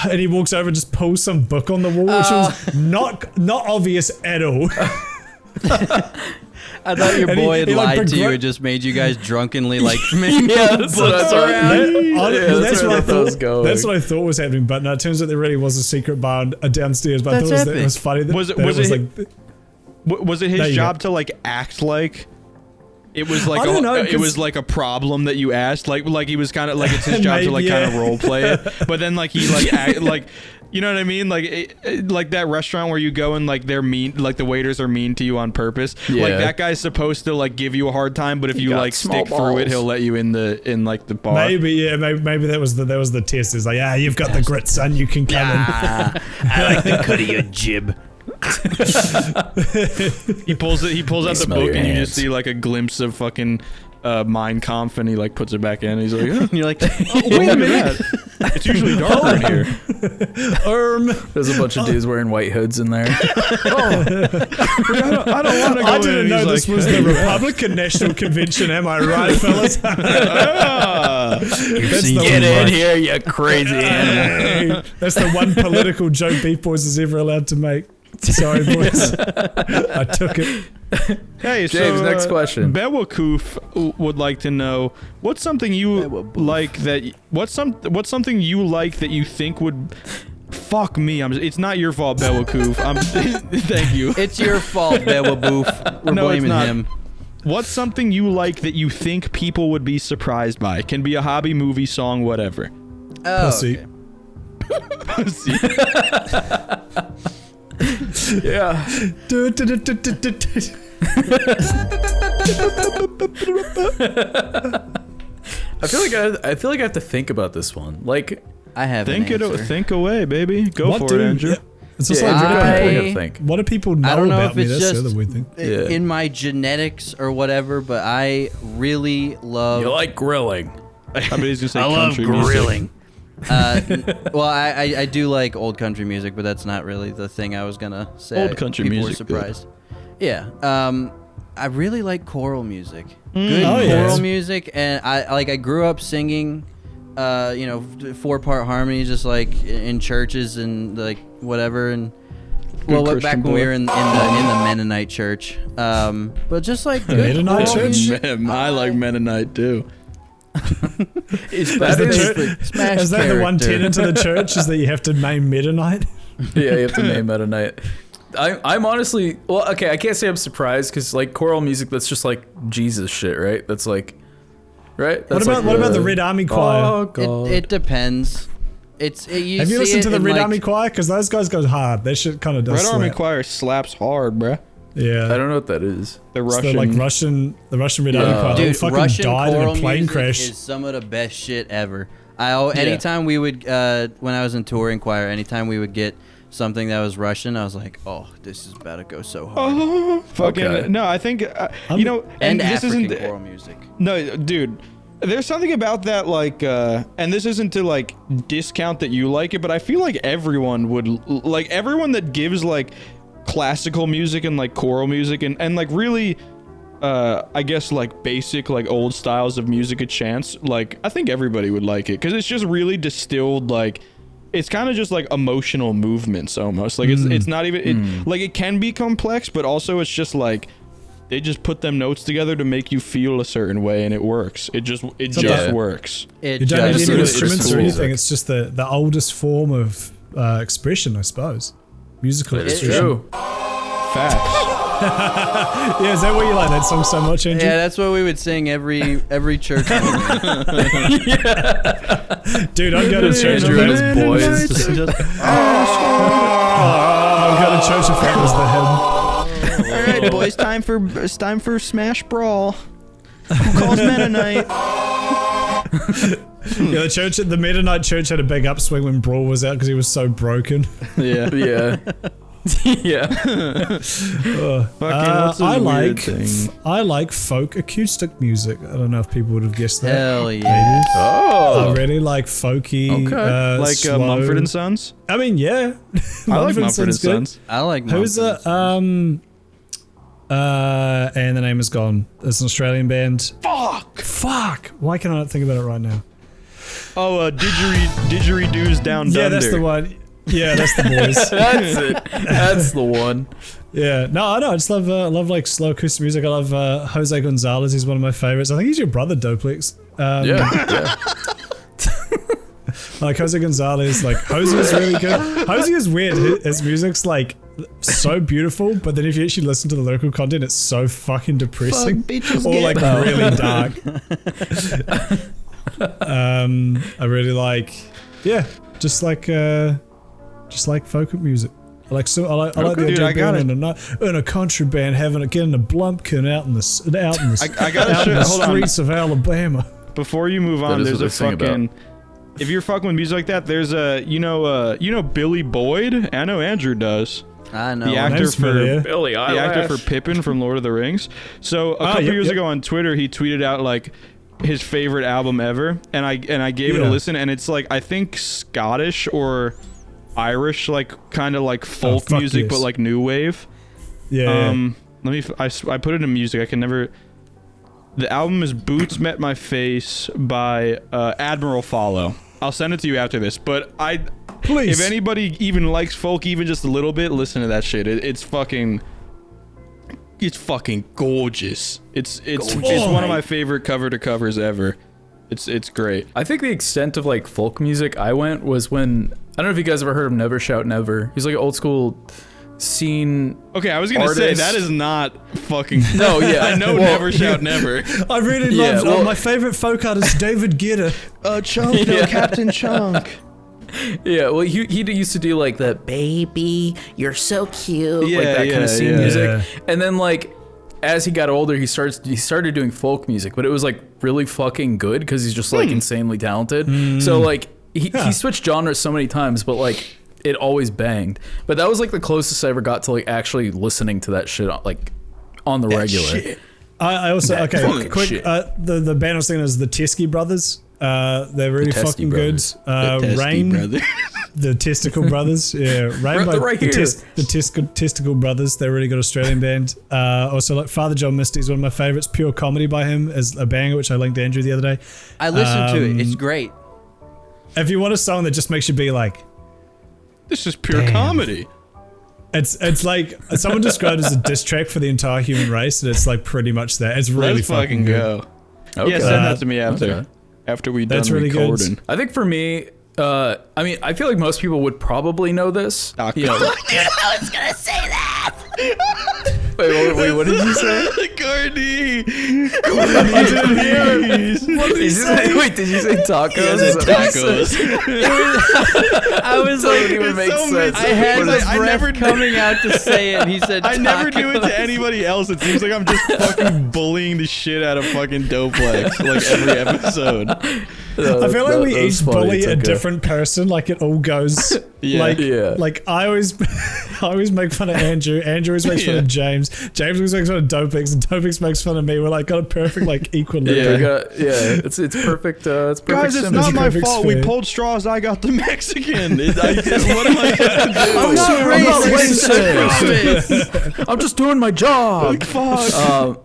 and he walks over and just pulls some book on the wall, which was not obvious at all. I thought your And boy he, had like, lied to you begru- and just made you guys drunkenly like make Yeah, that's what I thought. That's where what I that was thought. going. That's what I thought was happening, but no, it turns out there really was a secret bar downstairs. But That's I thought it epic. was funny. That, Was it- that was was it- like, Was it There his you job go. to like act like it was like I don't know, it 'cause- was like a problem that you asked, like he was kind of like it's his job to like Maybe, kind of yeah. role play it, but then like he like like you know what I mean, like like that restaurant where you go and like they're mean, like the waiters are mean to you on purpose. Like Yeah. that guy's supposed to like give you a hard time, but if you got like small stick through it, balls. he'll let you in like the bar. Maybe that was the test. It's like, you've got the grit, son. You can come in. I like the cut of your jib. He pulls out the smell book your and you hands. just see like a glimpse of fucking Mein Kampf, and he like puts it back in. And he's like, oh, You're like, wait a minute, it's usually darker in here. There's a bunch of dudes wearing white hoods in there. I don't want to go I in. didn't And know he's this like, was the Republican National Convention. Am I right, fellas? "Ah." That's seen the Get Get in here, you crazy animal. That's the one political joke Beef Boys is ever allowed to make. Sorry, boys. I took it. Hey, James, so, next question. Bewakoof would like to know what's something you like that what's something you like that you think would. Fuck me, it's not your fault, Bewakoof. Thank you. it's your fault, Bewaboof. We're No, it's blaming not. him. What's something you like that you think people would be surprised by? Can be a hobby, movie, song, whatever. Oh, Pussy. okay. See? Yeah. I feel like I have to think about this one. Like, I have an answer. Think away, baby. Go What for do it, Andrew. yeah, it's just yeah, like, I I- gotta think. what do people know I don't know about if me? it's That's the just other weird thing. Yeah. in my genetics or whatever, but I really love. You like grilling. I bet he's gonna say country music. Well, I do like old country music, but that's not really the thing I was gonna say. Old country People music, were surprised. Yeah. I really like choral music. Mm. Good Oh, choral yeah. music, and I grew up singing, 4-part harmonies, just like in churches and like whatever, and well, Christian back when boy. we were in the Mennonite church. But just like good Mennonite choral church? music. Man, I like Mennonite too. That the is- church- Smash Is that the one character. tenet of the church? Is that you have to name Mennonite? yeah, you have to name that a night. I'm honestly, well, okay, I can't say I'm surprised because like choral music, that's just like Jesus shit, right? That's like, right? What That's about like the Red Army Choir? Oh god. It depends. You Have you see listened it to the in, Red like- Army Choir? Because those guys go hard. That shit kind of does Red Army slap. Choir slaps hard, bruh. Yeah. I don't know what that is. The It's Russian. the Russian Red Army Choir. They all Dude, fucking Russian died in choral a plane music crash. is some of the best shit ever. Anytime we would, when I was in touring choir, anytime we would get something that was Russian, I was like, oh, this is about to go so hard. Fucking Okay. no, I think you know, and this African isn't choral music. no, dude. There's something about that, like, and this isn't to like discount that you like it, but I feel like everyone would like everyone that gives like classical music and like choral music and like really. I guess like basic like old styles of music a chance. Like I think everybody would like it because it's just really distilled. Like it's kind of just like emotional movements almost. Like it's not even like it can be complex, but also it's just like they just put them notes together to make you feel a certain way, and it works. It just Yeah. works. It You don't Yeah, need just any it's instruments or cool. anything. It's just the oldest form of expression, I suppose. Musical It's expression. true. Facts. Yeah, is that why you like that song so much, Andrew? Yeah, that's what we would sing every church meeting. Dude, I'd go to church Andrew if and that his was, boys. I'd go to church if that was the hymn. All right, boys, it's time for Smash Brawl. Who calls Mennonite? Yeah, the Mennonite church had a big upswing when Brawl was out because he was so broken. Yeah. Yeah. Yeah. What's a weird thing? I like folk acoustic music. I don't know if people would have guessed that. Hell yeah. Maybe. Oh. I really like folky. Okay. Like slow. Mumford and Sons. I mean, yeah. I like Mumford and good. Sons. I like Who's Mumford. and the name is gone. It's an Australian band. Fuck! Why can I not think about it right now? Oh, didgeridoos down Yeah, Dunder. that's the one. Yeah, that's the boys. That's it. That's the one. Yeah, no, I know. I just love like slow acoustic music. I love Jose Gonzalez. He's one of my favorites. I think he's your brother, Doplex. Yeah. Yeah. like Jose Gonzalez. Like Jose is really good. Jose is weird. His music's like so beautiful, but then if you actually listen to the lyrical content, it's so fucking depressing or like really dark. I really like, just like folk music. I like the Dude, idea of being in a country band, getting a Blumpkin out in the I gotta out in show, the hold on. streets of Alabama. Before you move on, is there's what a they sing about. fucking. If you're fucking with music like that, there's a you know Billy Boyd. I know Andrew does. I know. The actor Name's familiar. Billy the actor for Pippin from Lord of the Rings. So a couple years ago on Twitter, he tweeted out like his favorite album ever, and I gave it a listen, and it's like I think Scottish or Irish, like kind of like folk fuck music, yes. but like new wave. Yeah. I put it in music. I can never. The album is Boots Met My Face by Admiral Follow. I'll send it to you after this, but Please. if anybody even likes folk even just a little bit, listen to that shit. It's fucking gorgeous. It's one of my favorite cover to covers ever. It's great. I think the extent of like folk music I went was when I don't know if you guys ever heard of Never Shout Never. He's like an old school scene. Okay, I was gonna say artist. that is not fucking. No, yeah. I know. Well, Never Shout Never. I really Yeah, love well- my favorite folk artist, David Guetta. Chunk, no, Captain Chunk. Yeah, well, he used to do like the baby, you're so cute, Yeah, like that kind yeah, of scene yeah. music. And then like as he got older, he started doing folk music, but it was like really fucking good because he's just like insanely talented. So like he switched genres so many times, but like it always banged. But that was like the closest I ever got to like actually listening to that shit like on the regular. Shit. I also That okay fucking quick. shit. The band I was thinking is the Teskey Brothers. They're really Testy fucking Brothers. good. Rain, the Testicle Brothers. Yeah, Rain by right here. the Testicle Brothers. They're a really good Australian band. Also, like Father John Misty is one of my favorites. Pure Comedy by him is a banger, which I linked to Andrew the other day. I listened to it. It's great. If you want a song that just makes you be like, This is pure Damn. comedy. it's like someone described it as a diss track for the entire human race, and it's like pretty much that. It's really Let's fucking good. go. Okay. Yeah, send that to me after. Okay. After we That's done really good. recording. I think for me, I mean, I feel like most people would probably know this. Taco. You know, I was gonna say that. wait, what did you say? Courtney! Wait, did you say tacos? Yes, Is that what you said? tacos. I was Doesn't like, even it's make so sense. I had What my is- I breath never- coming out to say it. And he said, I never do it tacos. to anybody else. It seems like I'm just fucking bullying the shit out of fucking Doplex like every episode. I feel like we each bully a different person. Like it all goes. Yeah. Like I always make fun of Andrew. Andrew always makes fun of James. James always makes fun of Dopex, and Dopex makes fun of me. We're like got a perfect like equilibrium. It's perfect. It's perfect. Guys, it's symmetry. not my perfect fault. We sphere. pulled straws. I got the Mexican. What am I supposed to do? I'm not racist. I promise. I'm just doing my job. Fuck.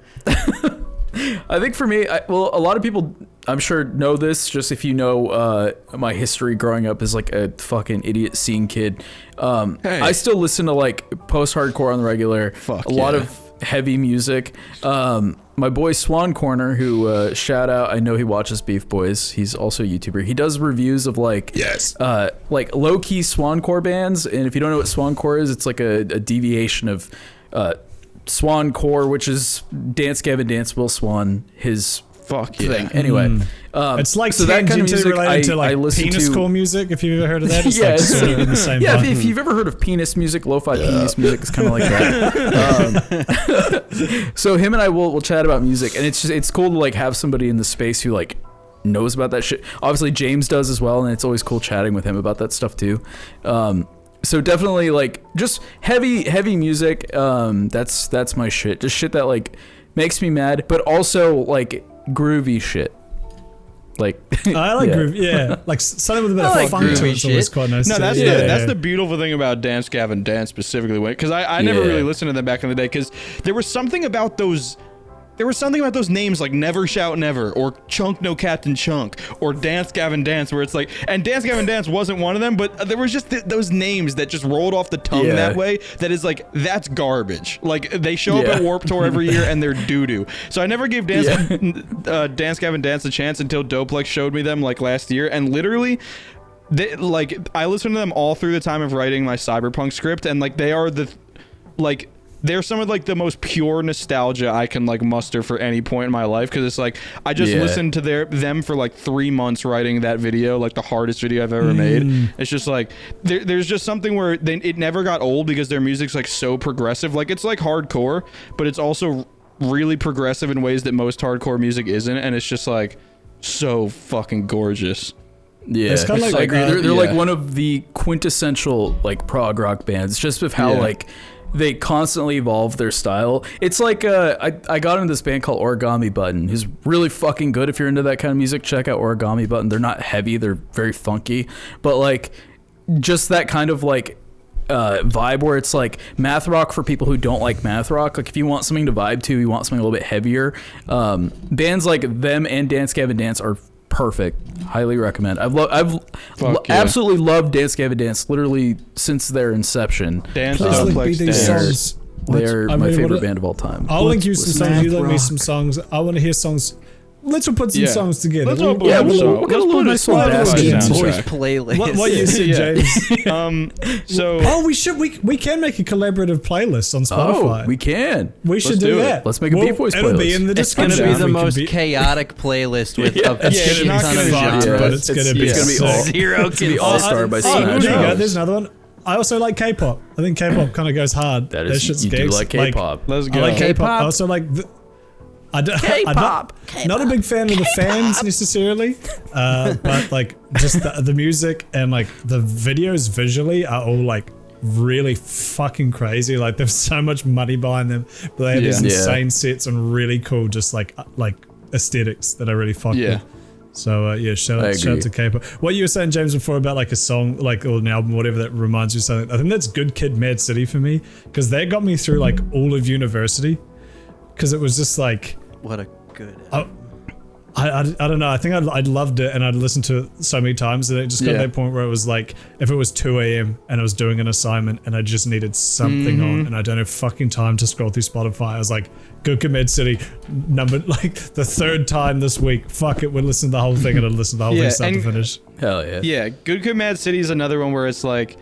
I think for me, a lot of people, I'm sure, know this. Just if you know my history growing up as like a fucking idiot scene kid, Hey. I still listen to like post-hardcore on the regular. Fuck a lot yeah. of heavy music. My boy Swan Corner, who shout out, I know he watches Beef Boys. He's also a YouTuber. He does reviews of like like low-key Swancore bands. And if you don't know what Swancore is, it's like a deviation of Swancore, which is Dance Gavin Dance Will Swan, his Fuck yeah. thing. Anyway, It's like so that kind of tangentially music related to I like listen penis to. core music. If you've ever heard of that, it's Yeah, like it's- sort of in the same. Yeah, vibe. if you've ever heard of penis music, lo-fi penis music, it's kind of like that. So him and I will chat about music, and it's cool to like have somebody in the space who like knows about that shit. Obviously James does as well, and it's always cool chatting with him about that stuff too. So definitely like just heavy music. That's my shit. Just shit that like makes me mad, but also like groovy shit. Like I like yeah. groove. Yeah, like something with a bit I of like funk to groovy it's always shit. quite nice. No, too. that's yeah, that's yeah. the beautiful thing about Dance Gavin Dance specifically, because I never Yeah. really listened to them back in the day, because there was something about those. There was something about those names like Never Shout Never, or Chunk No Captain Chunk, or Dance Gavin Dance, where it's like, and Dance Gavin Dance wasn't one of them, but there was just those names that just rolled off the tongue Yeah. that way. That is like, that's garbage. Like they show up Yeah. at Warped Tour every year and they're doo doo. So I never gave Dance Gavin Dance a chance until Doplex showed me them like last year, and literally like I listened to them all through the time of writing my Cyberpunk script, and like they are they're some of like the most pure nostalgia I can like muster for any point in my life, because it's like I just listened to them for like 3 months writing that video, like the hardest video I've ever made. It's just like there's just something where it never got old because their music's like so progressive. Like it's like hardcore, but it's also really progressive in ways that most hardcore music isn't, and it's just like so fucking gorgeous. Yeah, It's kinda like, I agree. They're like yeah. one of the quintessential like prog rock bands, just with how like they constantly evolve their style. It's like I got into this band called Origami Button, who's really fucking good. If you're into that kind of music, check out Origami Button. They're not heavy, they're very funky, but like just that kind of like vibe where it's like math rock for people who don't like math rock. Like if you want something to vibe to, you want something a little bit heavier, bands like them and Dance Gavin Dance are perfect. Highly recommend. I've absolutely loved Dance Gavin Dance literally since their inception. Dance Please link me Duplex these Dance. songs. They're I my really favorite wanna- band of all time. I'll link you some songs. You link me Math some songs. I want to hear songs. Let's all put some Yeah. songs together. Let's all put Yeah, some we'll songs. get a little nice little Let's put basket a in. soundtrack. Boys playlist. What you said, Yeah. James? So Oh, we should. We can make a collaborative playlist on Spotify. Oh, we can. We should Let's do do it. that. Let's make a Beat Boys It'll be playlist. in the It's going description. to be the We can most be- chaotic playlist with a it's shit not ton gonna of be fucked, genres. but it's gonna be gonna be sick. all Zero it's gonna be all star by Oh, Smash there you go. Mouth. There's another one. I also like K-pop. I think K-pop kind of goes hard. That That is, shit's you do gigs. like K-pop. let's I go. like K-pop. I K-pop? also like. Not a big fan of the fans necessarily, but like just the music and like the videos visually are all like really fucking crazy. Like there's so much money behind them, but they have these Yeah. insane sets and really cool just like aesthetics that I really fuck Yeah. with. So yeah, shout I out agree. to K-pop. What you were saying, James, before about like a song, like or an album, whatever that reminds you of something. I think that's Good Kid, Mad City for me because they got me through like all of university. Because it was just like What a good. I don't know. I think I'd loved it and I'd listened to it so many times and it just got to that point where it was like if it was 2 a.m. and I was doing an assignment and I just needed something on and I don't have fucking time to scroll through Spotify. I was like, Good Kid, Mad City, like the 3rd time this week. Fuck it, we'll listen to the whole thing and I'd listen to the whole Yeah, thing start to and- finish. Hell yeah. Yeah, Good Kid, Mad City is another one where it's like,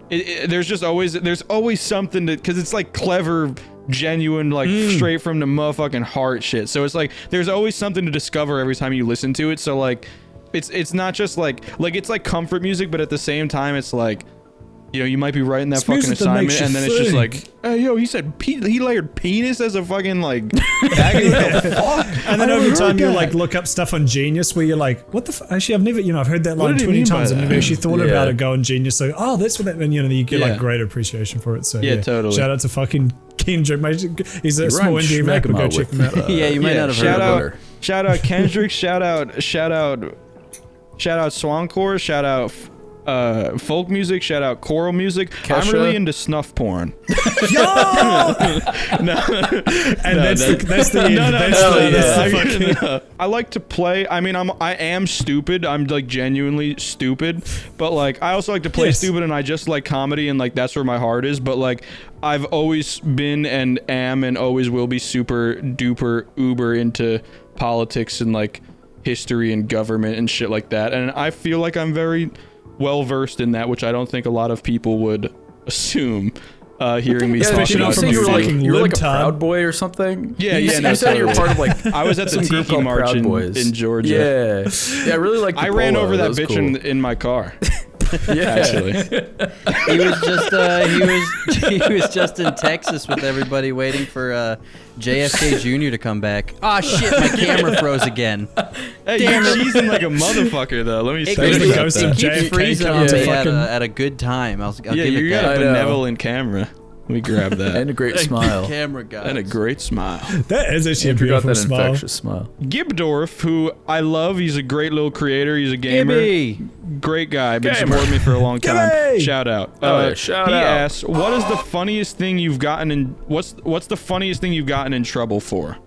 there's always something to, because it's like clever, genuine, like straight from the motherfucking heart shit. So it's like there's always something to discover every time you listen to it. So like, it's not just like it's like comfort music, but at the same time it's like, you know, you might be writing that It's fucking music that assignment, makes you and then it's just think. like, hey, yo, he said he layered penis as a fucking like bag. What the fuck? And then I over never time heard you that. like look up stuff on Genius where you're like, what the actually I've never, I've heard that line did he 20 mean by times and that? never actually thought Yeah. about it. Go on Genius, so oh that's what that means. You get Yeah. like great appreciation for it. So Yeah, totally. Shout out to fucking Kendrick. He's a small rhymed indie rapper. Go schmegma check with, him out. Yeah, you might not have shout heard out, of it. shout out Kendrick, shout out Swancore, shout out folk music, shout out choral music. I'm Kesha. really into snuff porn. And that's the end. That's the fucking. I like to play. I mean, I am stupid. I'm like genuinely stupid, but like I also like to play Yes. stupid, and I just like comedy, and like that's where my heart is. But like I've always been and am and always will be super duper uber into politics and like history and government and shit like that. And I feel like I'm very well versed in that, which I don't think a lot of people would assume. Hearing me Yeah, talk Especially you about not say you were like fucking you were like a libtard. Proud Boy or something. Yeah, you, yeah, You no, said you're totally. part of like I was at the some group Tiki called March Proud in Boys. Georgia. Yeah, I really like. I ran over that bitch in my car. Yeah, Actually, He was just he was just in Texas with everybody waiting for JFK Jr. to come back. Ah shit, my camera froze again. hey, you're cheesing like a motherfucker though. Let me It say There's the keeps, about ghost it of that. keeps JFK freezing coming on to me fucking- at a good time. I'll Yeah, give you it got that. a I know. benevolent camera. Let me grab and that. a great smile. Camera guy. And a great smile. That is actually a Andrew got beautiful that smile. infectious smile. Gibdorf, who I love, he's a great little creator. He's a gamer. Gibby. Great guy. Been Gamer. supporting me for a long time. Gibby! Shout out. Oh, yeah, shout he out. asks, "What is the funniest thing you've gotten in? What's the funniest thing you've gotten in trouble for?"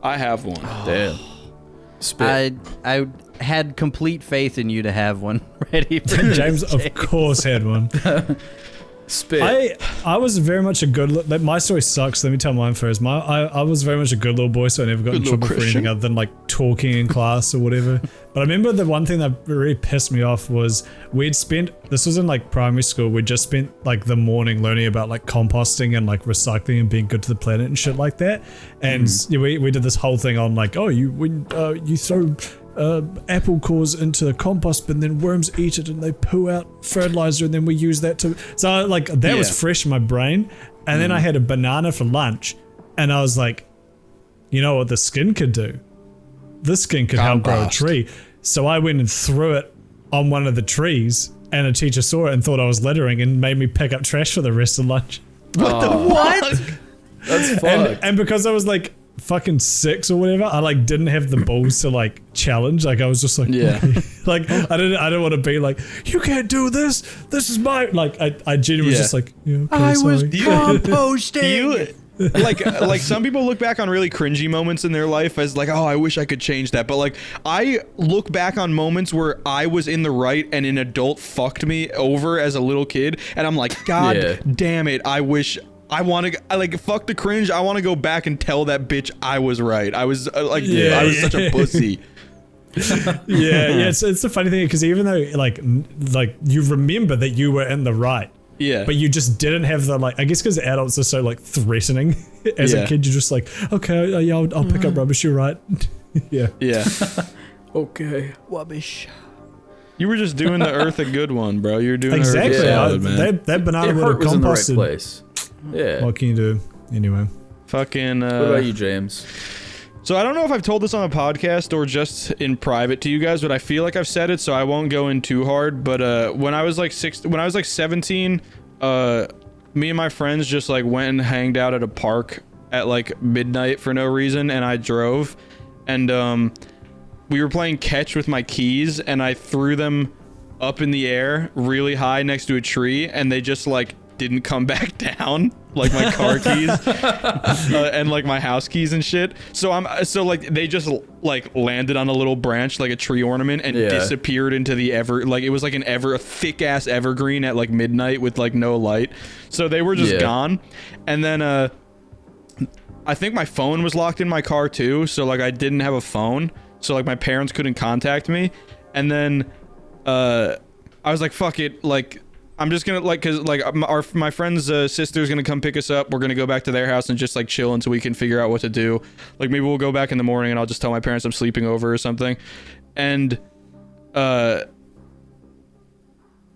I have one. Damn. Spit. I had complete faith in you to have one ready for James, this, of course, had one. Spit. I was very much a good. My story sucks. Let me tell mine first. I was very much a good little boy, so I never got in Good little trouble for anything Christian. other than like talking in class or whatever. But I remember the one thing that really pissed me off was we'd spent. This was in like primary school. We just spent like the morning learning about like composting and like recycling and being good to the planet and shit like that. And we did this whole thing on like, oh, when you throw apple cores into the compost bin, then worms eat it and they poo out fertilizer, and then we use that to. So like that was fresh in my brain. And then I had a banana for lunch, and I was like, you know what the skin could do? This skin could help grow a Compost. tree. So I went and threw it on one of the trees, and a teacher saw it and thought I was littering and made me pick up trash for the rest of lunch. That's fucked. And because I was like fucking 6 or whatever, I like didn't have the balls to like challenge. Like I was just like, Yeah. like I didn't want to be like, you can't do this. This is my like. I genuinely was Yeah. just like, yeah, okay, sorry. composting. like some people look back on really cringy moments in their life as like, oh, I wish I could change that, but like I look back on moments where I was in the right and an adult fucked me over as a little kid, and I'm like, god Yeah. damn it, I wish I want to like fuck the cringe. I want to go back and tell that bitch I was right. I was I was such a pussy. Yeah. It's the funny thing because even though like you remember that you were in the right. Yeah. But you just didn't have the like. I guess because adults are so like threatening. As a Yeah. kid, you're just like, okay, yeah, I'll pick up rubbish. You're right. Yeah. Yeah. Okay. Rubbish. You were just doing the earth a good one, bro. You're doing Exactly. Earth a solid, man. That banana Your would heart have was in the right composted. place. Yeah. What can you do? Anyway. Fucking. What about you, James? So I don't know if I've told this on a podcast or just in private to you guys, but I feel like I've said it, so I won't go in too hard. But when I was like 17, me and my friends just like went and hanged out at a park at like midnight for no reason, and I drove, and we were playing catch with my keys, and I threw them up in the air really high next to a tree, and they just like didn't come back down, like my car keys and like my house keys and shit. So like they just like landed on a little branch like a tree ornament and disappeared into the it was like a thick ass evergreen at like midnight with like no light. So they were just gone. And then I think my phone was locked in my car too, so like I didn't have a phone, so like my parents couldn't contact me. And then I was like, fuck it, like I'm just gonna like, cause like my friend's sister's gonna come pick us up. We're gonna go back to their house and just like chill until we can figure out what to do. Like maybe we'll go back in the morning and I'll just tell my parents I'm sleeping over or something. And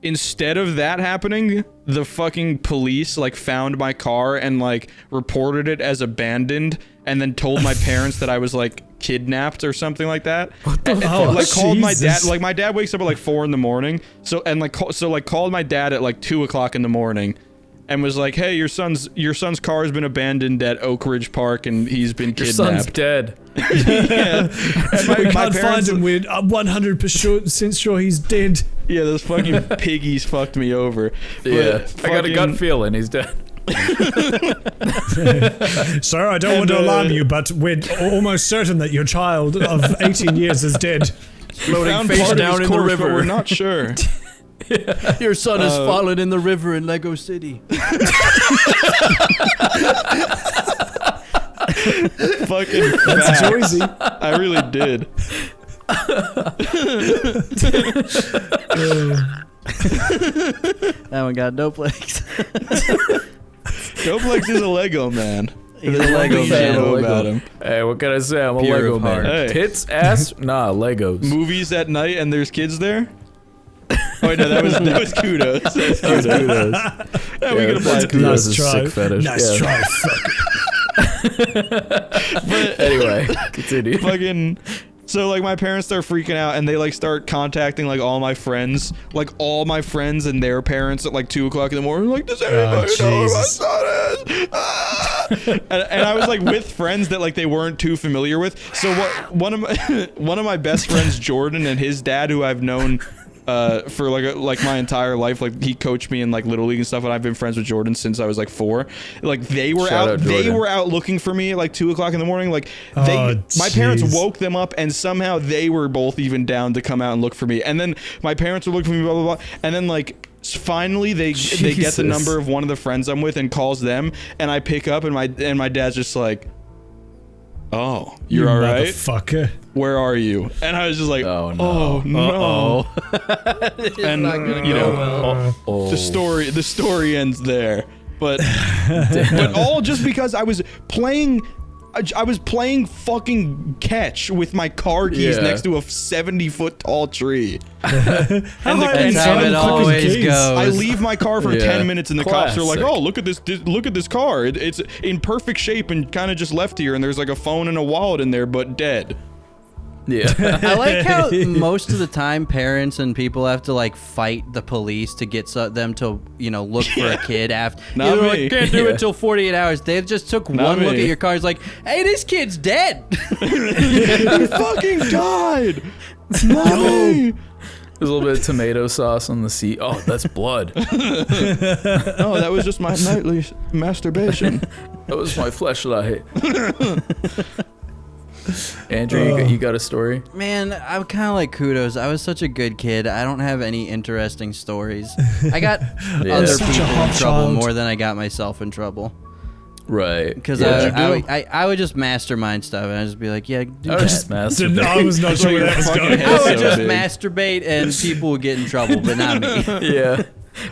instead of that happening, the fucking police like found my car and like reported it as abandoned, and then told my parents that I was like kidnapped or something like that. Called my dad. Like my dad wakes up at like 4 a.m. So called my dad at like 2 o'clock in the morning, and was like, "Hey, your son's car has been abandoned at Oak Ridge Park, and he's been Your kidnapped." son's dead. Yeah. And We can't find him. We're 100% sure he's dead. Yeah, those fucking piggies fucked me over. Yeah. But I got a gut fucking- feeling he's dead. Sir, I don't want to alarm you, but we're almost certain that your child of 18 years is dead. Floating Found face part of down his in the corpse, but river. we're not sure. Your son has fallen in the river in Lego City. Fucking That's facts. Joyzy. I really did. That one got dope legs. Goplex is a Lego man. He's a Lego You man. know Lego. about him. Hey, what can I say? I'm a Pure Lego of man. heart. Hey. Tits, ass, nah, Legos. Movies at night and there's kids there. Oh wait, no, that was kudos. That's That's kudos. kudos. Yeah, we can apply that's it to kudos Nice is try. sick fetish. Nice Yeah. try. Fuck. But Anyway, continue. fucking. So like my parents start freaking out and they like start contacting like all my friends and their parents at like 2 o'clock in the morning. Like, does anybody know who my Jesus. son is? Ah! and I was like with friends that like they weren't too familiar with. So one of my best friends, Jordan, and his dad, who I've known for like my entire life, like he coached me in like little league and stuff, and I've been friends with Jordan since I was like 4. Like they were Shout out they Jordan. were out looking for me at like 2 o'clock in the morning. Like Oh, my parents jeez. woke them up, and somehow they were both even down to come out and look for me. And then my parents would look for me, blah blah blah. And then like finally they get the Jesus. number of one of the friends I'm with and calls them, and I pick up, and my dad's just like, "Oh, you're all right? Motherfucker. Where are you?" And I was just like, Oh, no. "Oh no!" And not gonna you go know, Oh. the story ends there. But all just because I was playing fucking catch with my car keys Yeah. next to a 70-foot tall tree. How And high That's are how these it fucking always keys? goes. I leave my car for Yeah. 10 minutes, and the cops are like, Classic. "Oh, look at this car. It's in perfect shape and kind of just left here, and there's like a phone and a wallet in there, but dead." Yeah. I like how most of the time parents and people have to like fight the police to get them to look for a kid after. Not They're me. like, can't do Yeah. it till 48 hours. They just took Not one look me. at your car. It's like, hey, this kid's dead. He fucking died. It's not me. There's a little bit of tomato sauce on the seat. Oh, that's blood. No, that was just my nightly masturbation. That was my fleshlight. Andrew, you got a story? Man, I'm kind of like Kudos. I was such a good kid. I don't have any interesting stories. I got other Such a people in hot trouble child. more than I got myself in trouble. Right. Because Yeah. I would just mastermind stuff and I'd just be like, yeah, do I that. was just masturbate. I was not sure where that was Fucking going. head I would so just big. masturbate and people would get in trouble, but not me. Yeah.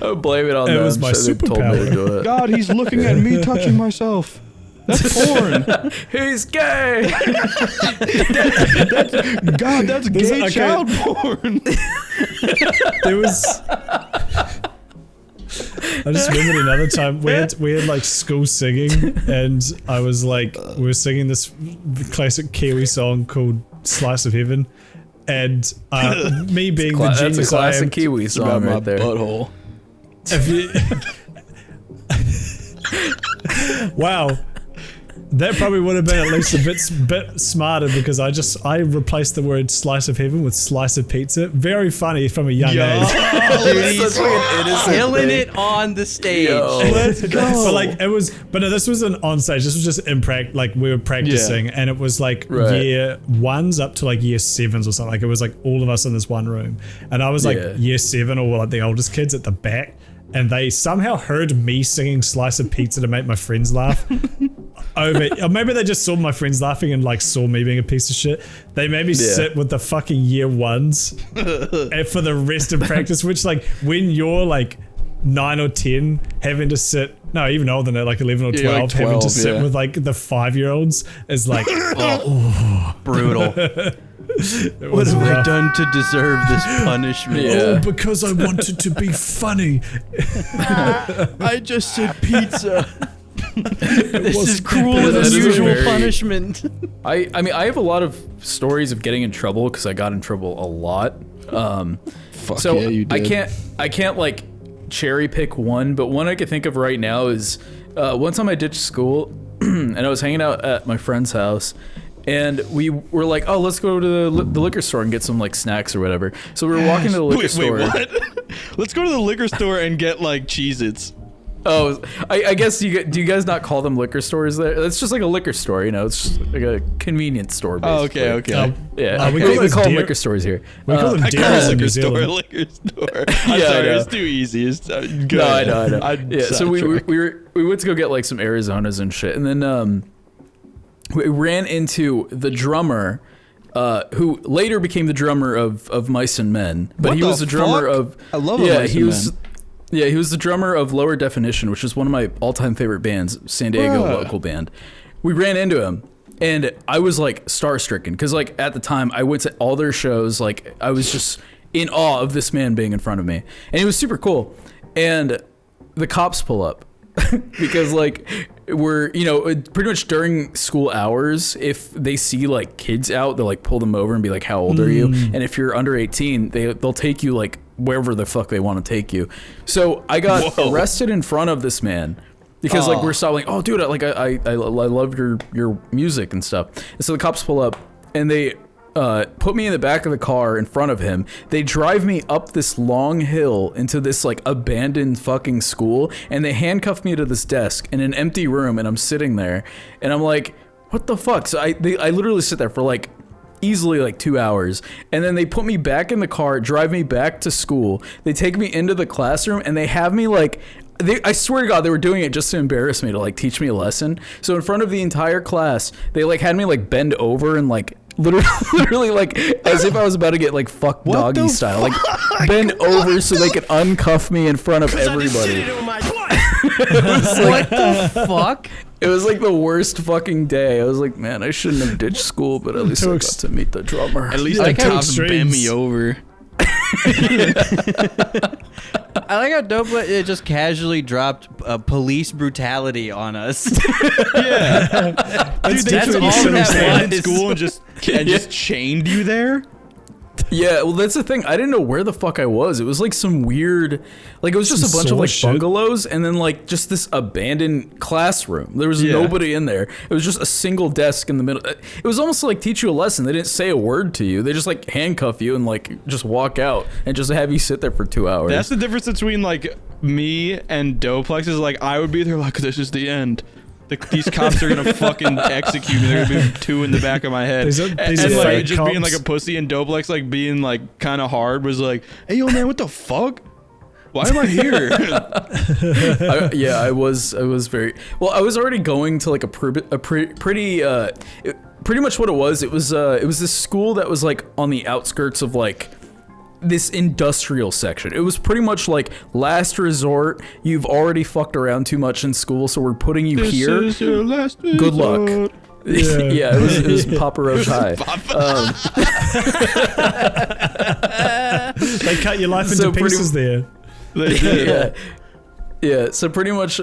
I would blame it on It them. was my so they told me to superpower. do it. God, he's looking at me touching myself. That's porn. He's gay. God, that's There's- gay okay. child porn. There was. I just remembered another time we had like school singing, and I was like, we were singing this classic Kiwi song called "Slice of Heaven," and me being the That's a genius I am, classic Kiwi song right there. butthole. if you, wow. That probably would have been at least a bit smarter because I replaced the word slice of heaven with slice of pizza. Very funny from a young age. That's such like an innocent Killing thing. it on the stage. Yo. Let's go. But like it was, but no, this wasn't on stage. This was just in like we were practicing, and it was like Right. year ones up to like year sevens or something. Like it was like all of us in this one room, and I was like Yeah. year 7 or like the oldest kids at the back, and they somehow heard me singing "Slice of Pizza" to make my friends laugh. Or maybe they just saw my friends laughing and like saw me being a piece of shit. They made me sit with the fucking year ones and for the rest of practice, which like when you're like 9 or 10 having to sit, no, even older than that, like 11 or 12, Yeah, like having 12, to sit yeah. with like the 5-year-olds is like, Brutal. it What was have I rough. done to deserve this punishment? Yeah. Oh, because I wanted to be funny. I just said pizza. This is cruel That and is a unusual very- punishment. I mean, I have a lot of stories of getting in trouble because I got in trouble a lot. Fuck So yeah, you did. I can't like cherry pick one, but one I can think of right now is one time I ditched school and I was hanging out at my friend's house. And we were like, oh, let's go to the liquor store and get some like snacks or whatever. So we were walking to the liquor store. Wait, what? Let's go to the liquor store and get like Cheez-Its. Oh, I guess do you guys not call them liquor stores there? It's just like a liquor store, you know. It's just like a convenience store. Oh, Basically. okay. Yeah, we we call those call them deer- liquor stores here. We call them I call dealers it in New liquor store, Zealand. liquor store. I'm Yeah, I sorry, know. it's too easy. It's good. No, I know. I'm Yeah, so we sidetracked. went to go get like some Arizonas and shit, and then we ran into the drummer, who later became the drummer of Mice and Men, but What he the was the drummer fuck? of I love yeah, Mice he and was. Men. Yeah, he was the drummer of Lower Definition, which is one of my all-time favorite bands, San Diego Bruh. local band. We ran into him, and I was like star-stricken because like at the time I went to all their shows. Like I was just in awe of this man being in front of me, and he was super cool. And the cops pull up because like we're pretty much during school hours. If they see like kids out, they'll like pull them over and be like, "How old are you?" And if you're under 18, they'll take you like wherever the fuck they want to take you. So I got Whoa. arrested in front of this man because like we're stopping. Oh, dude, I love your music and stuff. And so the cops pull up and they put me in the back of the car in front of him. They drive me up this long hill into this like abandoned fucking school, and they handcuff me to this desk in an empty room, and I'm sitting there, and I'm like, what the fuck? So I literally sit there for like easily like 2 hours, and then they put me back in the car, drive me back to school. They take me into the classroom, and they have me like, I swear to God, they were doing it just to embarrass me, to like teach me a lesson. So in front of the entire class, they like had me like bend over and like literally like as if I was about to get like fucked doggy style, like bend over so they could uncuff me in front of everybody. What the fuck? It was like the worst fucking day. I was like, man, I shouldn't have ditched school, but at least I got to meet the drummer. At least Yeah, the two cops bent extremes. me over. I like how dope it just casually dropped police brutality on us. Yeah. Dude, they That's took all you that in was. school and just chained you there. Yeah, well, that's the thing. I didn't know where the fuck I was. It was like some weird, like it was just a bunch of like shit. bungalows, and then like just this abandoned classroom. There was Yeah. nobody in there. It was just a single desk in the middle. It was almost like teach you a lesson. They didn't say a word to you. They just like handcuff you and like just walk out and just have you sit there for 2 hours. That's the difference between like me and Doplex. Is like I would be there like this is the end. These cops are gonna fucking execute me. They're gonna be 2 in the back of my head. These are and fake like just being like cops. a pussy, and Doplex like being like kind of hard was like, hey yo man, what the fuck? Why am I here? I was very well. I was already going to like pretty much what it was. It was this school that was like on the outskirts of like this industrial section. It was pretty much like last resort. You've already fucked around too much in school, so we're putting you This here. is your last Good luck. resort. Yeah, it was Papa Roach High. They cut your life into So pretty- pieces there. They did. Yeah. So pretty much.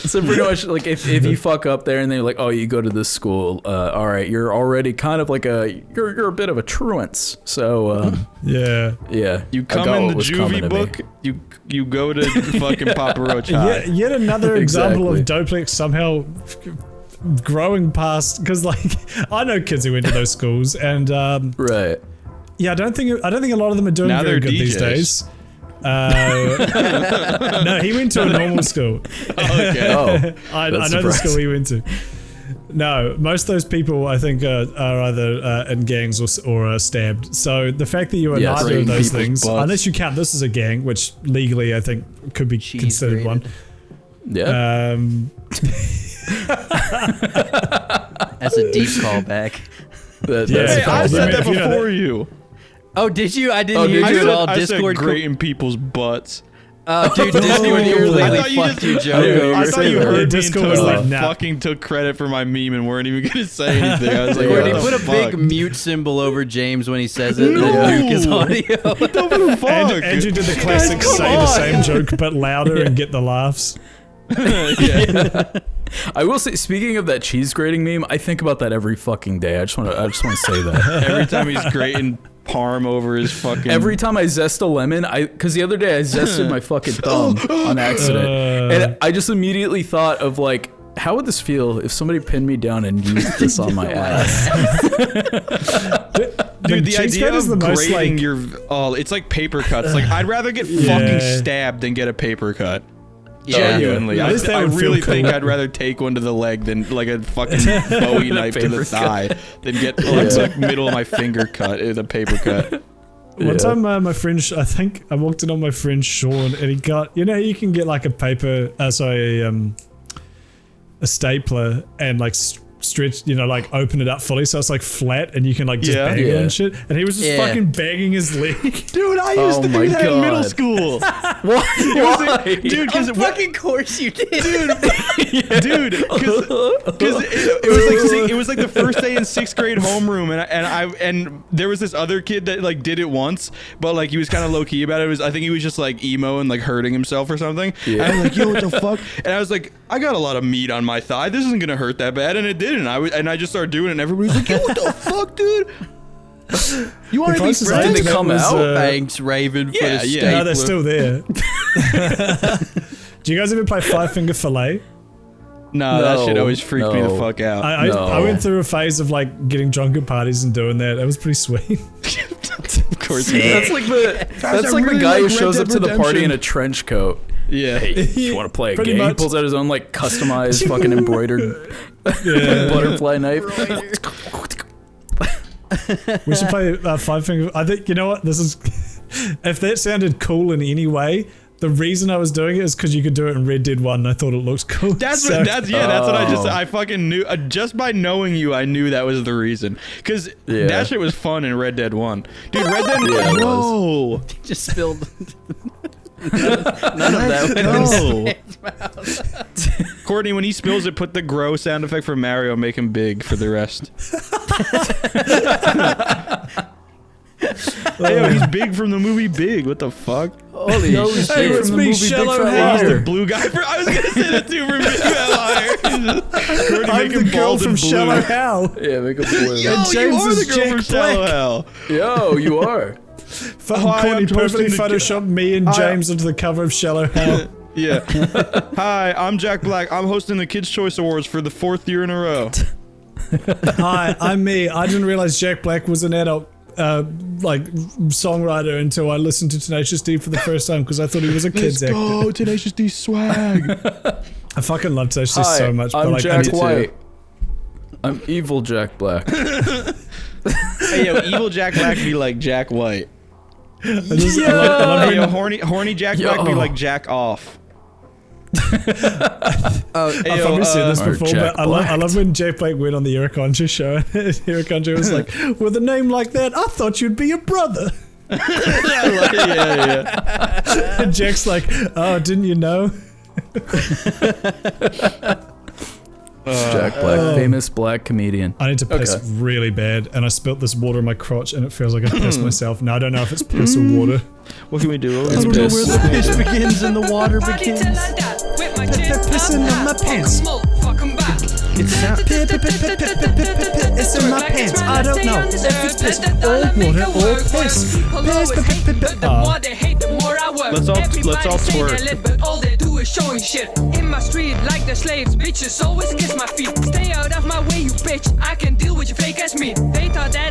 So pretty much, like, if you fuck up there and they're like, oh, you go to this school, all right, you're already kind of like you're a bit of a truant. So Yeah. yeah, You I come got in what the was coming juvie to me. book. You go to fucking Papa Roach High. Yet another example of Exactly. Doplex somehow growing past, because like I know kids who went to those schools, and Right. yeah, I don't think a lot of them are doing Now very they're good these DJs. days. No, he went to a normal school. Okay. Oh, I That's know the school surprising. he went to. No, most of those people I think are either in gangs or stabbed. So the fact that you are Yeah, neither of breaking those people's things, butts. unless you count this as a gang, which legally I think could be Cheese considered one. grated. Yeah. That's a deep callback. That's Yeah. Hey, I Yeah, said that if you know before you. Oh, did you? I didn't Oh, hear did you you? at all. I Discord. said great in people's butts. Dude, Discord I completely thought you fucked just- you, Okay, Joe. I You're thought you saying that. heard me and Discord was totally like, nah. fucking took credit for my meme and weren't even gonna say anything. I was like, Discord, what he the put a fuck? big mute symbol over James when he says it. No. And Duke his audio. What the fuck? Andrew did the classic come say the on. same joke but louder and get the laughs. I will say, speaking of that cheese grating meme, I think about that every fucking day. I just want to say that. Every time he's grating parm over his fucking. Every time I zest a lemon, because the other day I zested my fucking thumb on accident, and I just immediately thought of like, how would this feel if somebody pinned me down and used this on my ass? Dude, the cheese idea grate is of the most, grating like- your it's like paper cuts. Like I'd rather get Yeah. fucking stabbed than get a paper cut. Yeah. Genuinely, At least that I would feel really think cool. I'd rather take one to the leg than like a fucking Bowie knife to the paper thigh than get like middle of my finger cut with a paper cut. One time, my friend, I think I walked in on my friend Sean, and he got, you know, you can get like a a stapler and like stretch, you know, like open it up fully so it's like flat and you can like just Yeah. bang it Yeah. and shit. And he was just Yeah. fucking banging his leg. Dude, I used Oh to my do that in middle God. school. Why? Dude, because Of fucking course you did. dude, because it was like the first day in 6th grade homeroom, and there was this other kid that like did it once, but like he was kind of low key about it. I think he was just like emo and like hurting himself or something. Yeah. And I was like, yo, what the fuck? And I was like, I got a lot of meat on my thigh. This isn't gonna hurt that bad, and it didn't. I just started doing it, and everybody was like, yo, what the fuck, dude? You want to be closest I friends? Did they come out? Thanks, Raven, for Yeah, the yeah. No, they're stapler. still there. Do you guys ever play Five Finger Fillet? No, that shit No, always freaked me the no. fuck out. I No. went through a phase of like getting drunk at parties and doing that. It was pretty sweet. Of course, you did. That's like the I the really guy like who Red shows up Dead to the party Redemption. in a trench coat. Yeah. Hey, you want to play a Pretty game? He much. pulls out his own like customized fucking embroidered butterfly knife. We should play Five Finger. I think, you know what? This is. If that sounded cool in any way, the reason I was doing it is because you could do it in Red Dead 1 and I thought it looked cool. That's what I fucking knew. Just by knowing you, I knew that was the reason. Because that shit was fun in Red Dead 1. Dude, Red Dead 1. Whoa. Just spilled. None of that went in his mouth. Courtney, when he spills it, put the grow sound effect from Mario, make him big for the rest. Hey, yo, he's Big from the movie Big. What the fuck? Holy shit. Hey, it's From the me, movie Big Shallow Fat Hal. He's the Liar. blue guy. I was gonna say that too from Big Fat Liar. Courtney, I'm make the him girl bald from and blue. Shallow Hal. Yeah, make a blue. Yo, And James you are is the girl Jack from Shallow Hal. Yo, you are. Fucking Hi, Courtney I'm perfectly hosting the- photoshopped me and James into the cover of Shallow Hal. Yeah. Hi, I'm Jack Black. I'm hosting the Kids' Choice Awards for the 4th year in a row. Hi, I'm me. I didn't realize Jack Black was an adult songwriter until I listened to Tenacious D for the first time because I thought he was a kid's actor. Go, Tenacious D swag. I fucking love Tenacious D Hi, so much. I'm but Jack I White. I'm evil Jack Black. Hey, yo, evil Jack Black be like Jack White. I love Hey, yo, horny Jack Black be like Jack Off. I've probably said this or before, Jack but I love when Jack Black went on the Eric Andre show. And Eric Andre was like, "With a name like that, I thought you'd be a brother." Yeah. And Jack's like, "Oh, didn't you know?" Jack Black, famous black comedian. I need to piss Okay. really bad, and I spilt this water in my crotch, and it feels like I pissed myself. Now I don't know if it's piss or water. What can we do? It's piss. The piss begins and the water Party begins. till I die with my chin up pissing in my high. pants. Fuck 'em all, fuck 'em back. It's in my pants. I don't know if it's piss or water or piss. Let's all twerk. But all they do is showing shit. In my street, like the slaves, bitches always kiss my feet. Stay out of my way, you bitch. I can deal with your fake ass meat. They thought that